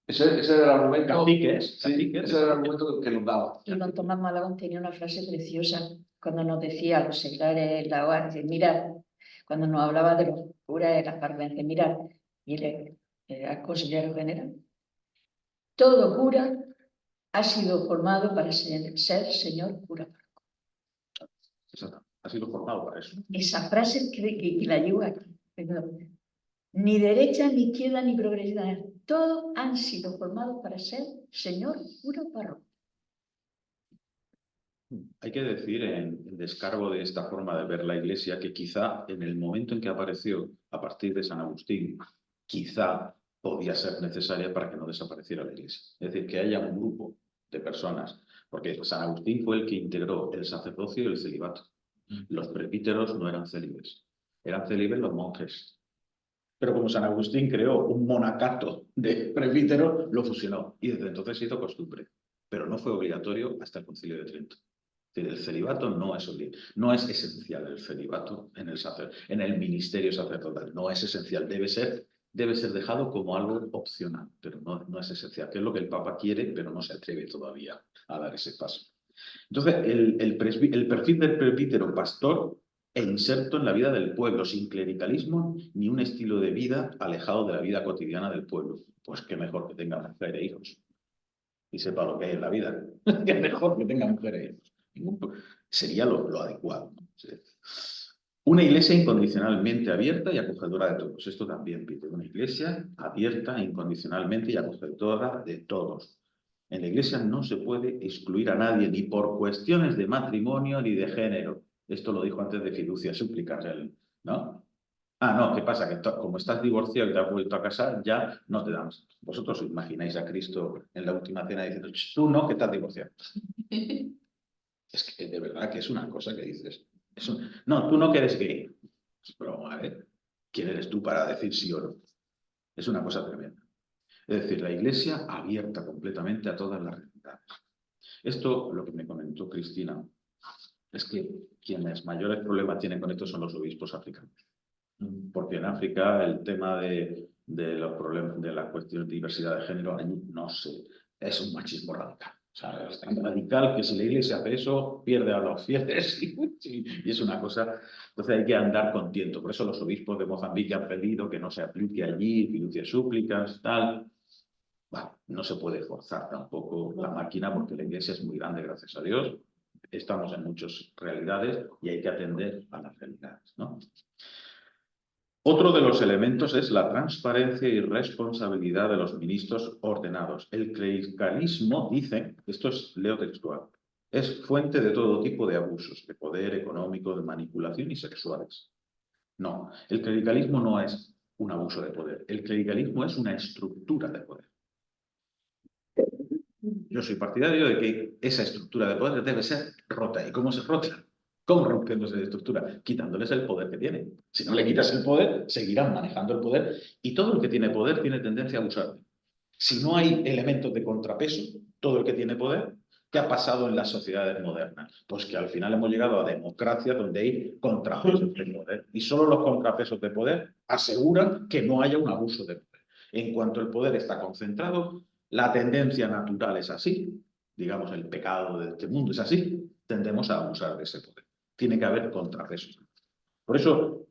Ese era el argumento. Caciques, Sí, ese era el argumento que nos daba. Y don Tomás Malagón tenía una frase preciosa cuando nos decía a los seglares la OA, dice, mirad, cuando nos hablaba de los curas de las parroquias, dice, mirad, y él era consejero general. Todo cura ha sido formado para ser señor cura. Exacto. Ha sido formado para eso. Esa frase que la llevo aquí. Ni derecha, ni izquierda, ni progresista. Todos han sido formados para ser señor cura parroquia. Hay que decir en descargo de esta forma de ver la Iglesia que quizá en el momento en que apareció, a partir de San Agustín, quizá podía ser necesaria para que no desapareciera la Iglesia. Es decir, que haya un grupo de personas, porque San Agustín fue el que integró el sacerdocio y el celibato. Los presbíteros no eran célibes, eran célibes los monjes. Pero como San Agustín creó un monacato de presbíteros, lo fusionó y desde entonces se hizo costumbre. Pero no fue obligatorio hasta el Concilio de Trento. El celibato no es esencial el celibato en el ministerio sacerdotal, no es esencial, debe ser dejado como algo opcional, pero no es esencial, que es lo que el Papa quiere, pero no se atreve todavía a dar ese paso. Entonces, el perfil del presbítero pastor e inserto en la vida del pueblo, sin clericalismo ni un estilo de vida alejado de la vida cotidiana del pueblo. Pues qué mejor que tenga mujer e hijos y sepa lo que hay en la vida. Qué mejor que tenga mujer e hijos. Sería lo adecuado. Una iglesia incondicionalmente abierta y acogedora de todos. Esto también pide una iglesia abierta incondicionalmente y acogedora de todos. En la iglesia no se puede excluir a nadie, ni por cuestiones de matrimonio ni de género. Esto lo dijo antes de fiducia súplicas, ¿no? Ah, no, ¿qué pasa? Que como estás divorciado y te has vuelto a casar, ya no te damos. Vosotros os imagináis a Cristo en la última cena diciendo, tú no, que estás divorciado. Es que de verdad que es una cosa que dices. No, tú no que eres gay. Pero, a ver, ¿quién eres tú para decir sí o no? Es una cosa tremenda. Es decir, la iglesia abierta completamente a todas las realidades. Esto, lo que me comentó Cristina, es que quienes mayores problemas tienen con esto son los obispos africanos. Porque en África el tema de los problemas de la cuestión de diversidad de género, allí no sé, es un machismo radical. O sea, es tan radical que si la iglesia hace eso, pierde a los fieles y es una cosa. Entonces hay que andar con tiento. Por eso los obispos de Mozambique han pedido que no se aplique allí, fiducia súplicas, tal. Bueno, no se puede forzar tampoco la máquina porque la iglesia es muy grande, gracias a Dios. Estamos en muchas realidades y hay que atender a las realidades, ¿no? Otro de los elementos es la transparencia y responsabilidad de los ministros ordenados. El clericalismo, dice, esto es leo textual, es fuente de todo tipo de abusos, de poder económico, de manipulación y sexuales. No, el clericalismo no es un abuso de poder, el clericalismo es una estructura de poder. Yo soy partidario de que esa estructura de poder debe ser rota. ¿Y cómo se rota? ¿Cómo rompiéndose de estructura? Quitándoles el poder que tienen. Si no le quitas el poder, seguirán manejando el poder y todo el que tiene poder tiene tendencia a abusar. Si no hay elementos de contrapeso, todo el que tiene poder, ¿qué ha pasado en las sociedades modernas? Pues que al final hemos llegado a democracias donde hay contrapesos de poder y solo los contrapesos de poder aseguran que no haya un abuso de poder. En cuanto el poder está concentrado, la tendencia natural es así, digamos el pecado de este mundo es así, tendemos a abusar de ese poder. Tiene que haber contrapesos. Por eso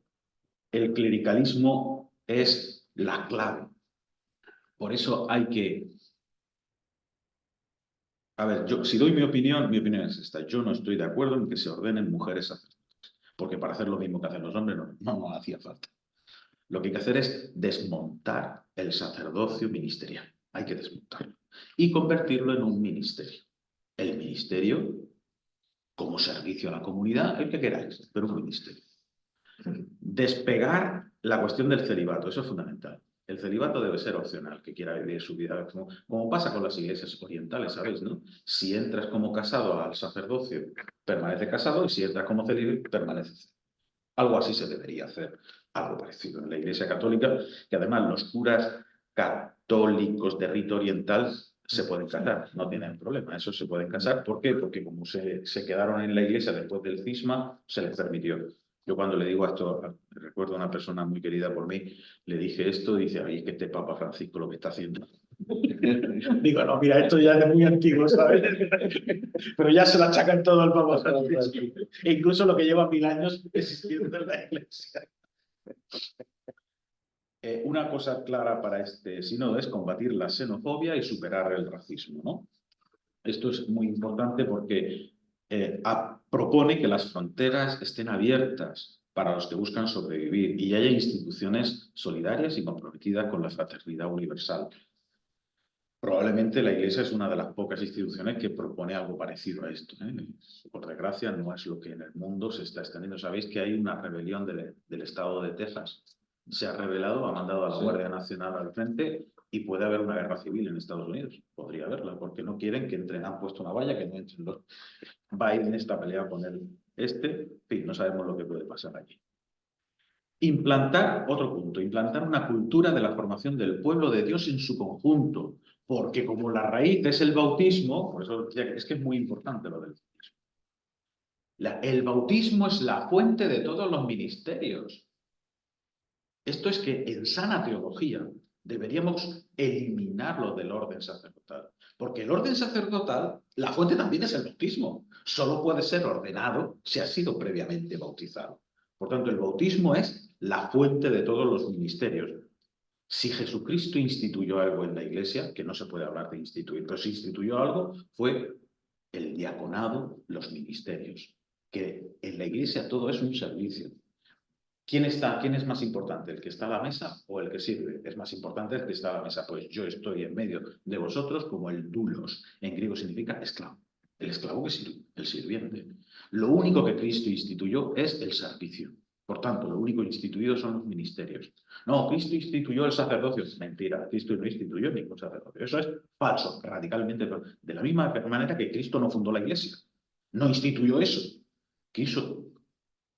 el clericalismo es la clave. Por eso hay que... A ver, yo, si doy mi opinión es esta. Yo no estoy de acuerdo en que se ordenen mujeres sacerdotes, porque para hacer lo mismo que hacen los hombres no hacía falta. Lo que hay que hacer es desmontar el sacerdocio ministerial. Hay que desmontarlo y convertirlo en un ministerio. El ministerio como servicio a la comunidad, el que queráis, pero un ministerio. Despegar la cuestión del celibato, eso es fundamental. El celibato debe ser opcional, que quiera vivir su vida, como pasa con las iglesias orientales, ¿sabéis? ¿No? Si entras como casado al sacerdocio, permanece casado, y si entras como célibe, permanece. Algo así se debería hacer, algo parecido en la Iglesia Católica, que además los curas católicos de rito oriental se pueden casar, no tienen problema, eso se pueden casar. ¿Por qué? Porque como se quedaron en la Iglesia después del cisma, se les permitió. Yo cuando le digo esto, recuerdo a una persona muy querida por mí, le dije esto, y dice, ay, es que este Papa Francisco lo que está haciendo. Digo, no, mira, esto ya es muy antiguo, ¿sabes? Pero ya se lo achacan todo al Papa Francisco. E incluso lo que lleva 1000 años existiendo en la Iglesia. Una cosa clara para este sínodo es combatir la xenofobia y superar el racismo, ¿no? Esto es muy importante porque propone que las fronteras estén abiertas para los que buscan sobrevivir y haya instituciones solidarias y comprometidas con la fraternidad universal. Probablemente la Iglesia es una de las pocas instituciones que propone algo parecido a esto, ¿eh? Por desgracia, no es lo que en el mundo se está extendiendo. Sabéis que hay una rebelión del estado de Texas. Se ha rebelado, ha mandado a la Guardia Nacional al frente y puede haber una guerra civil en Estados Unidos. Podría haberla, porque no quieren que entren. Han puesto una valla que no entren los. Biden está peleado con en fin, no sabemos lo que puede pasar allí. Implantar, otro punto, implantar una cultura de la formación del pueblo de Dios en su conjunto, porque como la raíz es el bautismo, por eso es que es muy importante lo del bautismo. El bautismo es la fuente de todos los ministerios. Esto es que en sana teología deberíamos eliminarlo del orden sacerdotal, porque el orden sacerdotal, la fuente también es el bautismo. Solo puede ser ordenado si ha sido previamente bautizado. Por tanto, el bautismo es la fuente de todos los ministerios. Si Jesucristo instituyó algo en la Iglesia, que no se puede hablar de instituir, pero si instituyó algo, fue el diaconado, los ministerios. Que en la Iglesia todo es un servicio. ¿Quién es más importante? ¿El que está a la mesa o el que sirve? Es más importante el que está a la mesa. Pues yo estoy en medio de vosotros como el doulos. En griego significa esclavo. El esclavo que sirve, el sirviente. Lo único que Cristo instituyó es el servicio. Por tanto, lo único instituido son los ministerios. No, Cristo instituyó el sacerdocio. Mentira, Cristo no instituyó ningún sacerdocio. Eso es falso, radicalmente. De la misma manera que Cristo no fundó la iglesia. No instituyó eso.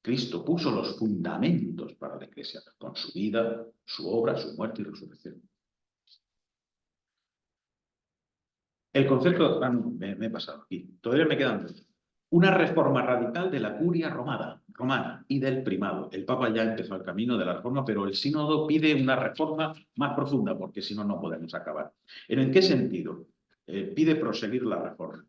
Cristo puso los fundamentos para la iglesia, con su vida, su obra, su muerte y resurrección. El concepto, me he pasado aquí, todavía me quedan dos. Una reforma radical de la curia romana y del primado. El Papa ya empezó el camino de la reforma, pero el sínodo pide una reforma más profunda, porque si no, no podemos acabar. ¿En qué sentido? Pide proseguir la reforma.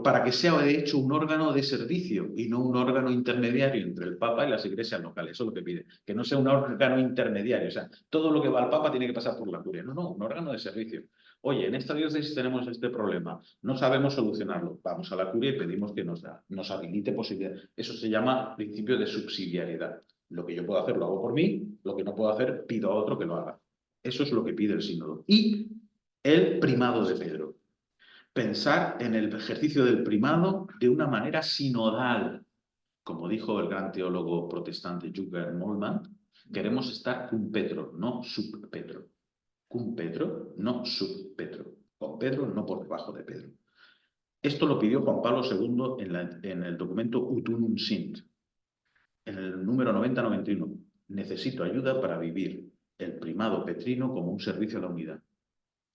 Para que sea de hecho un órgano de servicio y no un órgano intermediario entre el Papa y las iglesias locales. Eso es lo que pide, que no sea un órgano intermediario. O sea, todo lo que va al Papa tiene que pasar por la curia. No, un órgano de servicio. Oye, en esta diócesis tenemos este problema, no sabemos solucionarlo. Vamos a la curia y pedimos que nos habilite posibilidades. Eso se llama principio de subsidiariedad. Lo que yo puedo hacer lo hago por mí, lo que no puedo hacer pido a otro que lo haga. Eso es lo que pide el sínodo. Y el primado de Pedro. Pensar en el ejercicio del primado de una manera sinodal. Como dijo el gran teólogo protestante Jürgen Moltmann, queremos estar cum Petro, no sub Petro. Cum Petro, no sub Petro. Con Pedro, no por debajo de Pedro. Esto lo pidió Juan Pablo II en el documento Ut Unum Sint, en el número 90-91. Necesito ayuda para vivir el primado petrino como un servicio a la unidad.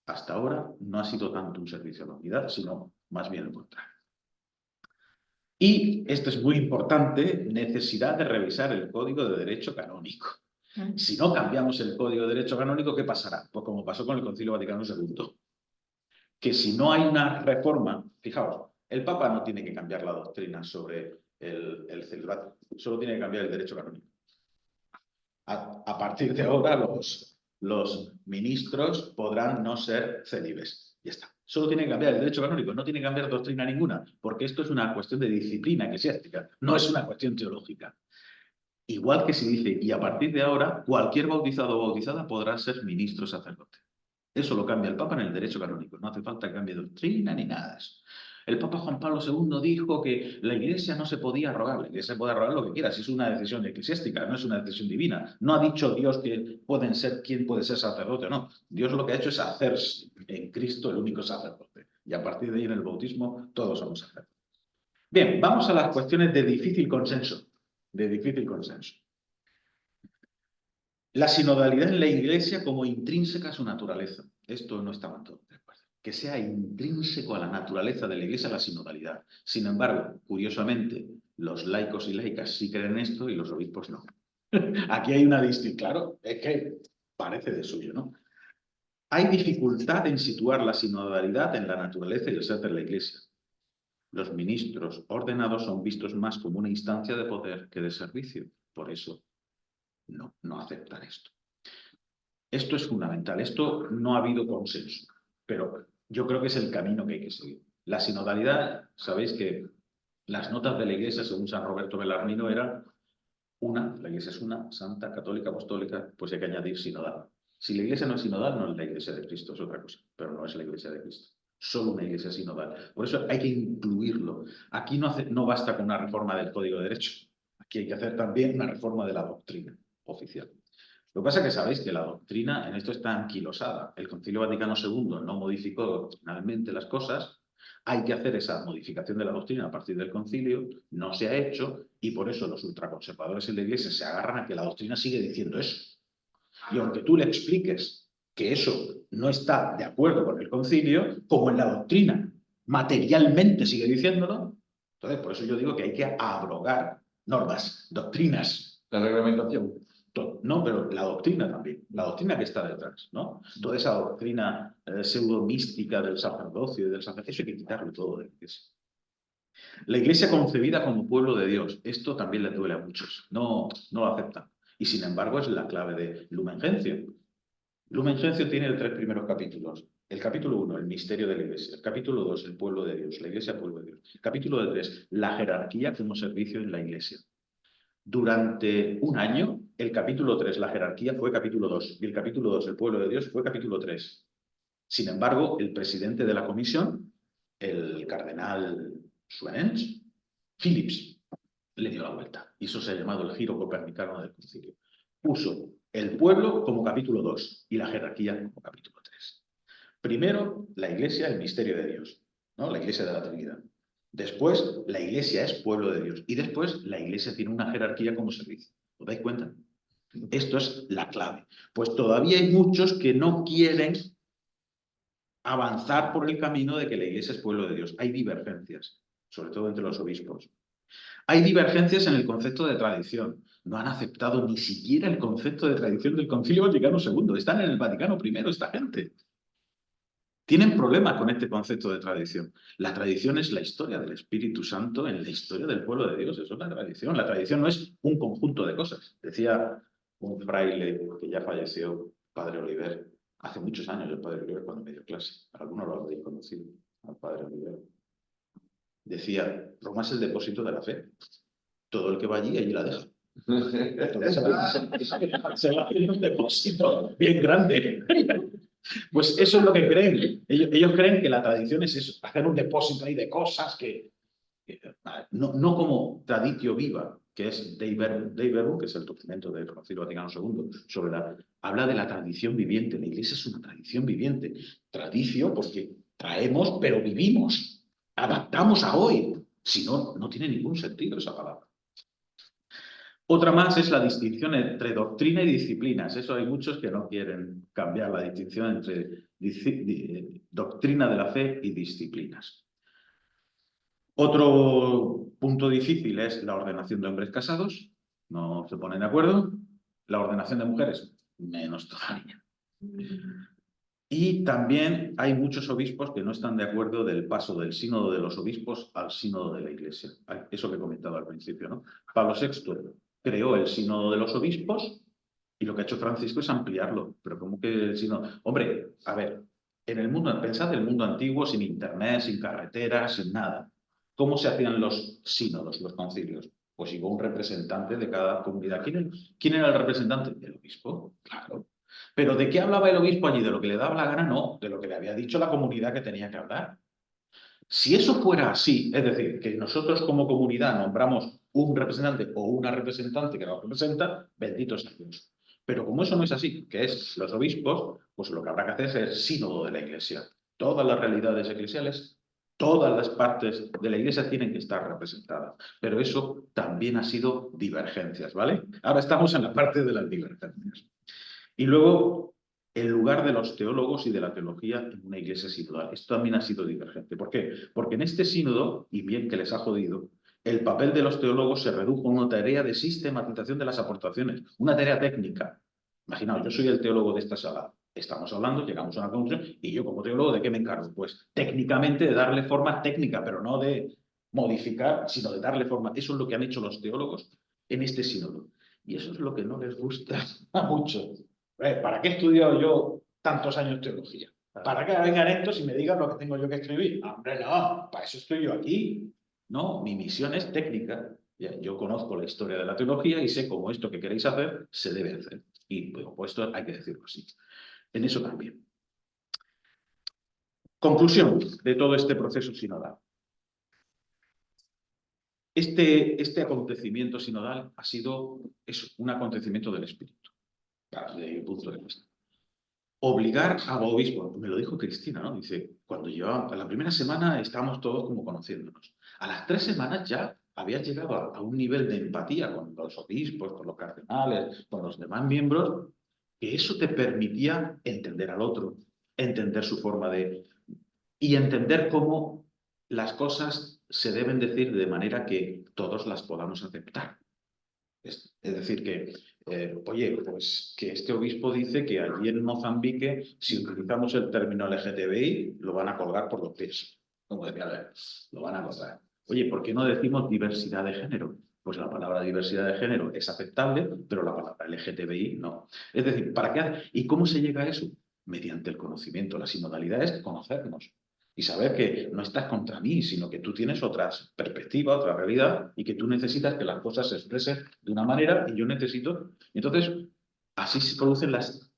Hasta ahora no ha sido tanto un servicio a la unidad, sino más bien el contrario. Y, esto es muy importante, necesidad de revisar el Código de Derecho Canónico. Si no cambiamos el Código de Derecho Canónico, ¿qué pasará? Pues como pasó con el Concilio Vaticano II. Que si no hay una reforma, fijaos, el Papa no tiene que cambiar la doctrina sobre el celibato, solo tiene que cambiar el derecho canónico. A partir de ahora los ministros podrán no ser célibes. Ya está. Solo tiene que cambiar el derecho canónico, no tiene que cambiar doctrina ninguna, porque esto es una cuestión de disciplina eclesiástica, no es una cuestión teológica. Igual que se dice, y a partir de ahora, cualquier bautizado o bautizada podrá ser ministro sacerdote. Eso lo cambia el Papa en el derecho canónico, no hace falta que cambie doctrina ni nada de eso. El Papa Juan Pablo II dijo que la Iglesia no se podía arrogar, la Iglesia puede arrogar lo que quiera, si es una decisión eclesiástica, no es una decisión divina. No ha dicho Dios que quién puede ser sacerdote o no. Dios lo que ha hecho es hacerse en Cristo el único sacerdote. Y a partir de ahí en el bautismo todos somos sacerdotes. Bien, vamos a las cuestiones de difícil consenso. La sinodalidad en la Iglesia como intrínseca a su naturaleza. Esto no estaban todos de acuerdo. Que sea intrínseco a la naturaleza de la Iglesia la sinodalidad. Sin embargo, curiosamente, los laicos y laicas sí creen esto y los obispos no. Aquí hay una distinción. Claro, es que parece de suyo, ¿no? Hay dificultad en situar la sinodalidad en la naturaleza y el ser de la Iglesia. Los ministros ordenados son vistos más como una instancia de poder que de servicio. Por eso no aceptan esto. Esto es fundamental. Esto no ha habido consenso, pero yo creo que es el camino que hay que seguir. La sinodalidad, sabéis que las notas de la Iglesia, según San Roberto Belarmino, eran una, la Iglesia es una, santa, católica, apostólica, pues hay que añadir sinodal. Si la Iglesia no es sinodal, no es la Iglesia de Cristo, es otra cosa, pero no es la Iglesia de Cristo. Solo una Iglesia sinodal. Por eso hay que incluirlo. Aquí no basta con una reforma del Código de Derecho. Aquí hay que hacer también una reforma de la doctrina oficial. Lo que pasa es que sabéis que la doctrina en esto está anquilosada. El Concilio Vaticano II no modificó doctrinalmente las cosas. Hay que hacer esa modificación de la doctrina a partir del concilio. No se ha hecho y por eso los ultraconservadores en la Iglesia se agarran a que la doctrina sigue diciendo eso. Y aunque tú le expliques que eso no está de acuerdo con el concilio, como en la doctrina materialmente sigue diciéndolo, entonces por eso yo digo que hay que abrogar normas, doctrinas. La reglamentación. No, pero la doctrina también, la doctrina que está detrás, ¿no? Toda esa doctrina pseudo-mística del sacerdocio y del sacerdocio, eso hay que quitarlo todo de la Iglesia. La Iglesia concebida como pueblo de Dios, esto también le duele a muchos, no lo aceptan. Y sin embargo es la clave de Lumen Gentium. Lumen Gentium tiene 3 primeros capítulos. El capítulo 1, el misterio de la Iglesia. El capítulo 2, el pueblo de Dios, la Iglesia, pueblo de Dios. El capítulo 3, la jerarquía como servicio en la Iglesia. Durante un año, el capítulo 3, la jerarquía, fue capítulo 2, y el capítulo 2, el pueblo de Dios, fue capítulo 3. Sin embargo, el presidente de la comisión, el cardenal Schwenz, Phillips, le dio la vuelta. Y eso se ha llamado el giro copernicano del concilio. Puso el pueblo como capítulo 2 y la jerarquía como capítulo 3. Primero, la Iglesia, el misterio de Dios, ¿no? La Iglesia de la Trinidad. Después, la Iglesia es pueblo de Dios. Y después, la Iglesia tiene una jerarquía como servicio. ¿Os dais cuenta? Esto es la clave. Pues todavía hay muchos que no quieren avanzar por el camino de que la Iglesia es pueblo de Dios. Hay divergencias, sobre todo entre los obispos. Hay divergencias en el concepto de tradición. No han aceptado ni siquiera el concepto de tradición del Concilio Vaticano II. Están en el Vaticano I esta gente. Tienen problemas con este concepto de tradición. La tradición es la historia del Espíritu Santo en la historia del pueblo de Dios. Eso es la tradición. La tradición no es un conjunto de cosas. Decía un fraile que ya falleció, Padre Oliver, hace muchos años, el Padre Oliver, cuando me dio clase. Algunos lo habréis conocido, al Padre Oliver. Decía, Roma es el depósito de la fe. Todo el que va allí la deja. Se va a hacer un depósito bien grande. Pues eso es lo que creen. Ellos creen que la tradición es eso, hacer un depósito ahí de cosas no como traditio viva, que es Dei Verbum, que es el documento del Concilio Vaticano II, habla de la tradición viviente. La Iglesia es una tradición viviente. Tradicio porque traemos, pero vivimos. Adaptamos a hoy. Si no, no tiene ningún sentido esa palabra. Otra más es la distinción entre doctrina y disciplinas. Eso hay muchos que no quieren cambiar la distinción entre doctrina de la fe y disciplinas. Otro punto difícil es la ordenación de hombres casados. No se ponen de acuerdo. La ordenación de mujeres, menos todavía. Y también hay muchos obispos que no están de acuerdo del paso del sínodo de los obispos al sínodo de la Iglesia. Eso que he comentado al principio, ¿no? Pablo VI creó el sínodo de los obispos y lo que ha hecho Francisco es ampliarlo. Pero ¿cómo que el sínodo? Hombre, a ver, en el mundo, pensad en el mundo antiguo, sin internet, sin carreteras, sin nada. ¿Cómo se hacían los sínodos, los concilios? Pues iba un representante de cada comunidad. ¿Quién era el representante? El obispo, claro. Pero ¿de qué hablaba el obispo allí? ¿De lo que le daba la gana? No, de lo que le había dicho la comunidad que tenía que hablar. Si eso fuera así, es decir, que nosotros como comunidad nombramos un representante o una representante que nos representa, bendito sea Dios. Pero como eso no es así, que es los obispos, pues lo que habrá que hacer es el sínodo de la Iglesia. Todas las realidades eclesiales, todas las partes de la Iglesia tienen que estar representadas. Pero eso también ha sido divergencias, ¿vale? Ahora estamos en la parte de las divergencias. Y luego, el lugar de los teólogos y de la teología en una iglesia sinodal. Esto también ha sido divergente. ¿Por qué? Porque en este sínodo, y bien que les ha jodido, el papel de los teólogos se redujo a una tarea de sistematización de las aportaciones, una tarea técnica. Imaginaos, yo soy el teólogo de esta sala. Estamos hablando, llegamos a una conclusión, y yo como teólogo, ¿de qué me encargo? Pues técnicamente de darle forma técnica, pero no de modificar, sino de darle forma. Eso es lo que han hecho los teólogos en este sínodo. Y eso es lo que no les gusta a muchos. ¿Para qué he estudiado yo tantos años teología? ¿Para que vengan estos y me digan lo que tengo yo que escribir? Hombre, no, para eso estoy yo aquí. No, mi misión es técnica. Yo conozco la historia de la teología y sé cómo esto que queréis hacer se debe hacer. Y pues esto hay que decirlo así. En eso también. Conclusión de todo este proceso sinodal. Este acontecimiento sinodal ha sido un acontecimiento del Espíritu, desde mi punto de vista. Obligar a obispos, me lo dijo Cristina, ¿no? Dice, cuando llevaba, la primera semana estábamos todos como conociéndonos. A las 3 semanas ya habías llegado a un nivel de empatía con los obispos, con los cardenales, con los demás miembros, que eso te permitía entender al otro, entender su forma de... y entender cómo las cosas se deben decir de manera que todos las podamos aceptar. Es decir, que, oye, pues que este obispo dice que allí en Mozambique, si utilizamos el término LGTBI, lo van a colgar por los pies. Como decía, lo van a colgar. Oye, ¿por qué no decimos diversidad de género? Pues la palabra diversidad de género es aceptable, pero la palabra LGTBI no. Es decir, ¿para qué? ¿Y cómo se llega a eso? Mediante el conocimiento. La sinodalidad es conocernos. Y saber que no estás contra mí, sino que tú tienes otra perspectiva, otra realidad, y que tú necesitas que las cosas se expresen de una manera y yo necesito. Entonces, así se producen las...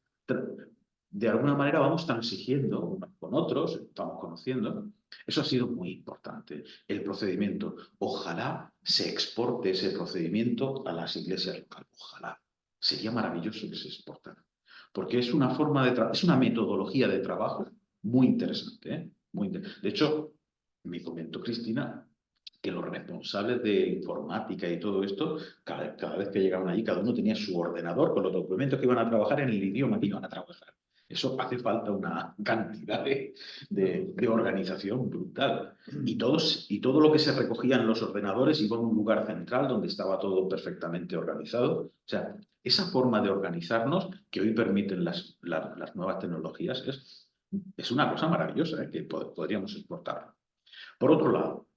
De alguna manera vamos transigiendo unos con otros, estamos conociendo. Eso ha sido muy importante, el procedimiento. Ojalá se exporte ese procedimiento a las iglesias locales. Ojalá. Sería maravilloso que se exportara. Porque es una forma de es una metodología de trabajo muy interesante, ¿eh? De hecho, me comentó Cristina que los responsables de informática y todo esto, cada vez que llegaban allí, cada uno tenía su ordenador con los documentos que iban a trabajar en el idioma que iban a trabajar. Eso hace falta una cantidad de organización brutal. Y todo lo que se recogía en los ordenadores iba a un lugar central donde estaba todo perfectamente organizado. O sea, esa forma de organizarnos que hoy permiten las nuevas tecnologías es una cosa maravillosa, que podríamos exportar. Por otro lado,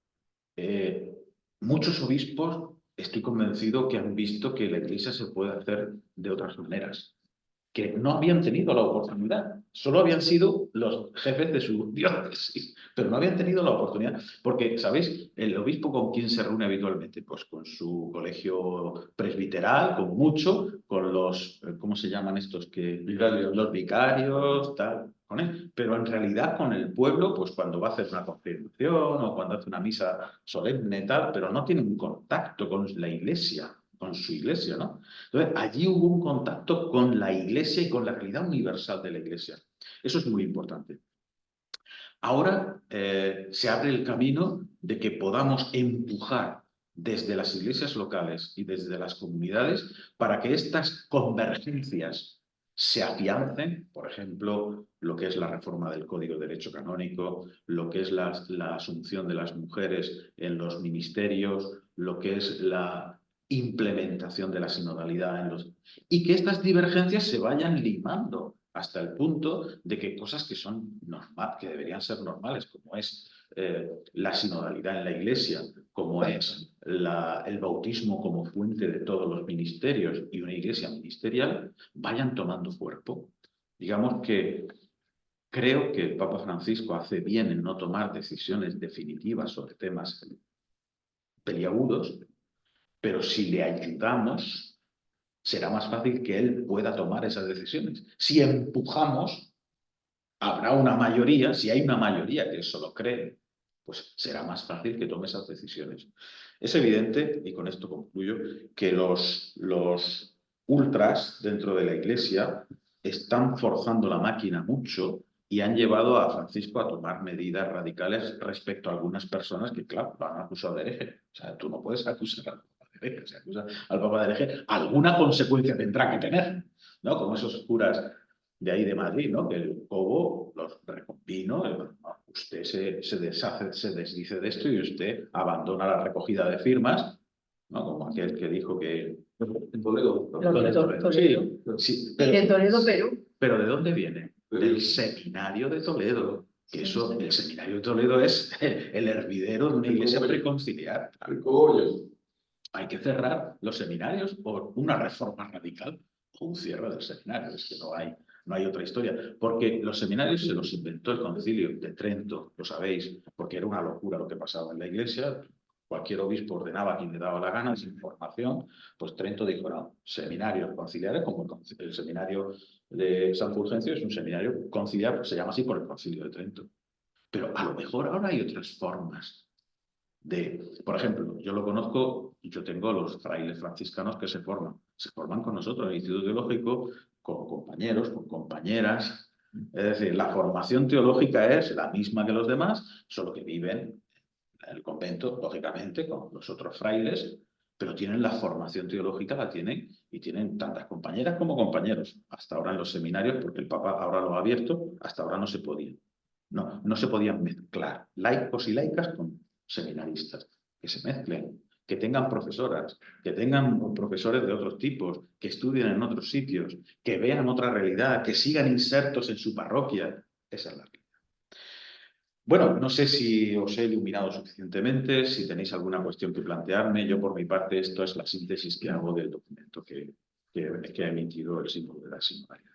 muchos obispos, estoy convencido que han visto que la Iglesia se puede hacer de otras maneras, que no habían tenido la oportunidad, solo habían sido los jefes de su diócesis, pero no habían tenido la oportunidad, porque, ¿sabéis? El obispo ¿con quién se reúne habitualmente? Pues con su colegio presbiteral, con mucho, con los, ¿cómo se llaman estos? Los vicarios, tal, con él, pero en realidad con el pueblo, pues cuando va a hacer una confirmación o cuando hace una misa solemne, tal, pero no tiene un contacto con la iglesia, con su iglesia, ¿no? Entonces, allí hubo un contacto con la Iglesia y con la realidad universal de la Iglesia. Eso es muy importante. Ahora se abre el camino de que podamos empujar desde las iglesias locales y desde las comunidades para que estas convergencias se afiancen, por ejemplo, lo que es la reforma del Código de Derecho Canónico, lo que es la asunción de las mujeres en los ministerios, lo que es la implementación de la sinodalidad en los... y que estas divergencias se vayan limando hasta el punto de que cosas que son normal, que deberían ser normales, como es la sinodalidad en la Iglesia, como es el bautismo como fuente de todos los ministerios y una Iglesia ministerial, vayan tomando cuerpo. Digamos que creo que el Papa Francisco hace bien en no tomar decisiones definitivas sobre temas peliagudos, pero si le ayudamos, será más fácil que él pueda tomar esas decisiones. Si empujamos, habrá una mayoría, si hay una mayoría que eso lo cree, pues será más fácil que tome esas decisiones. Es evidente, y con esto concluyo, que los ultras dentro de la Iglesia están forzando la máquina mucho y han llevado a Francisco a tomar medidas radicales respecto a algunas personas que, claro, lo han acusado de hereje. O sea, tú no puedes acusar al Papa de hereje. Se acusa al Papa de hereje, alguna consecuencia tendrá que tener, ¿no? Como esos curas de ahí de Madrid, ¿no? Que el Cobo los recompino, usted se deshace, se desdice de esto y usted abandona la recogida de firmas, ¿no? Como aquel que dijo que... En Toledo. Toledo. Sí, Y de Toledo, Perú. ¿Pero de dónde viene? Del seminario de Toledo. Que eso, el seminario de Toledo es el hervidero de una iglesia preconciliar. Hay que cerrar los seminarios por una reforma radical o un cierre del seminario. Es que no hay otra historia. Porque los seminarios se los inventó el concilio de Trento, lo sabéis, porque era una locura lo que pasaba en la iglesia. Cualquier obispo ordenaba a quien le daba la gana sin formación. Pues Trento dijo, no, seminarios conciliares, como el seminario de San Fulgencio es un seminario conciliar, se llama así por el concilio de Trento. Pero a lo mejor ahora hay otras formas por ejemplo, yo lo conozco, yo tengo los frailes franciscanos que se forman con nosotros en el Instituto Teológico, con compañeros, con compañeras. Es decir, la formación teológica es la misma que los demás, solo que viven en el convento, lógicamente, con los otros frailes, pero tienen la formación teológica, la tienen, y tienen tantas compañeras como compañeros. Hasta ahora en los seminarios, porque el Papa ahora lo ha abierto, hasta ahora no se podía. No se podían mezclar laicos y laicas con seminaristas, que se mezclen, que tengan profesoras, que tengan profesores de otros tipos, que estudien en otros sitios, que vean otra realidad, que sigan insertos en su parroquia. Esa es la realidad. Bueno, no sé si os he iluminado suficientemente, si tenéis alguna cuestión que plantearme. Yo, por mi parte, esto es la síntesis que hago del documento que ha emitido el símbolo de la sinodalidad.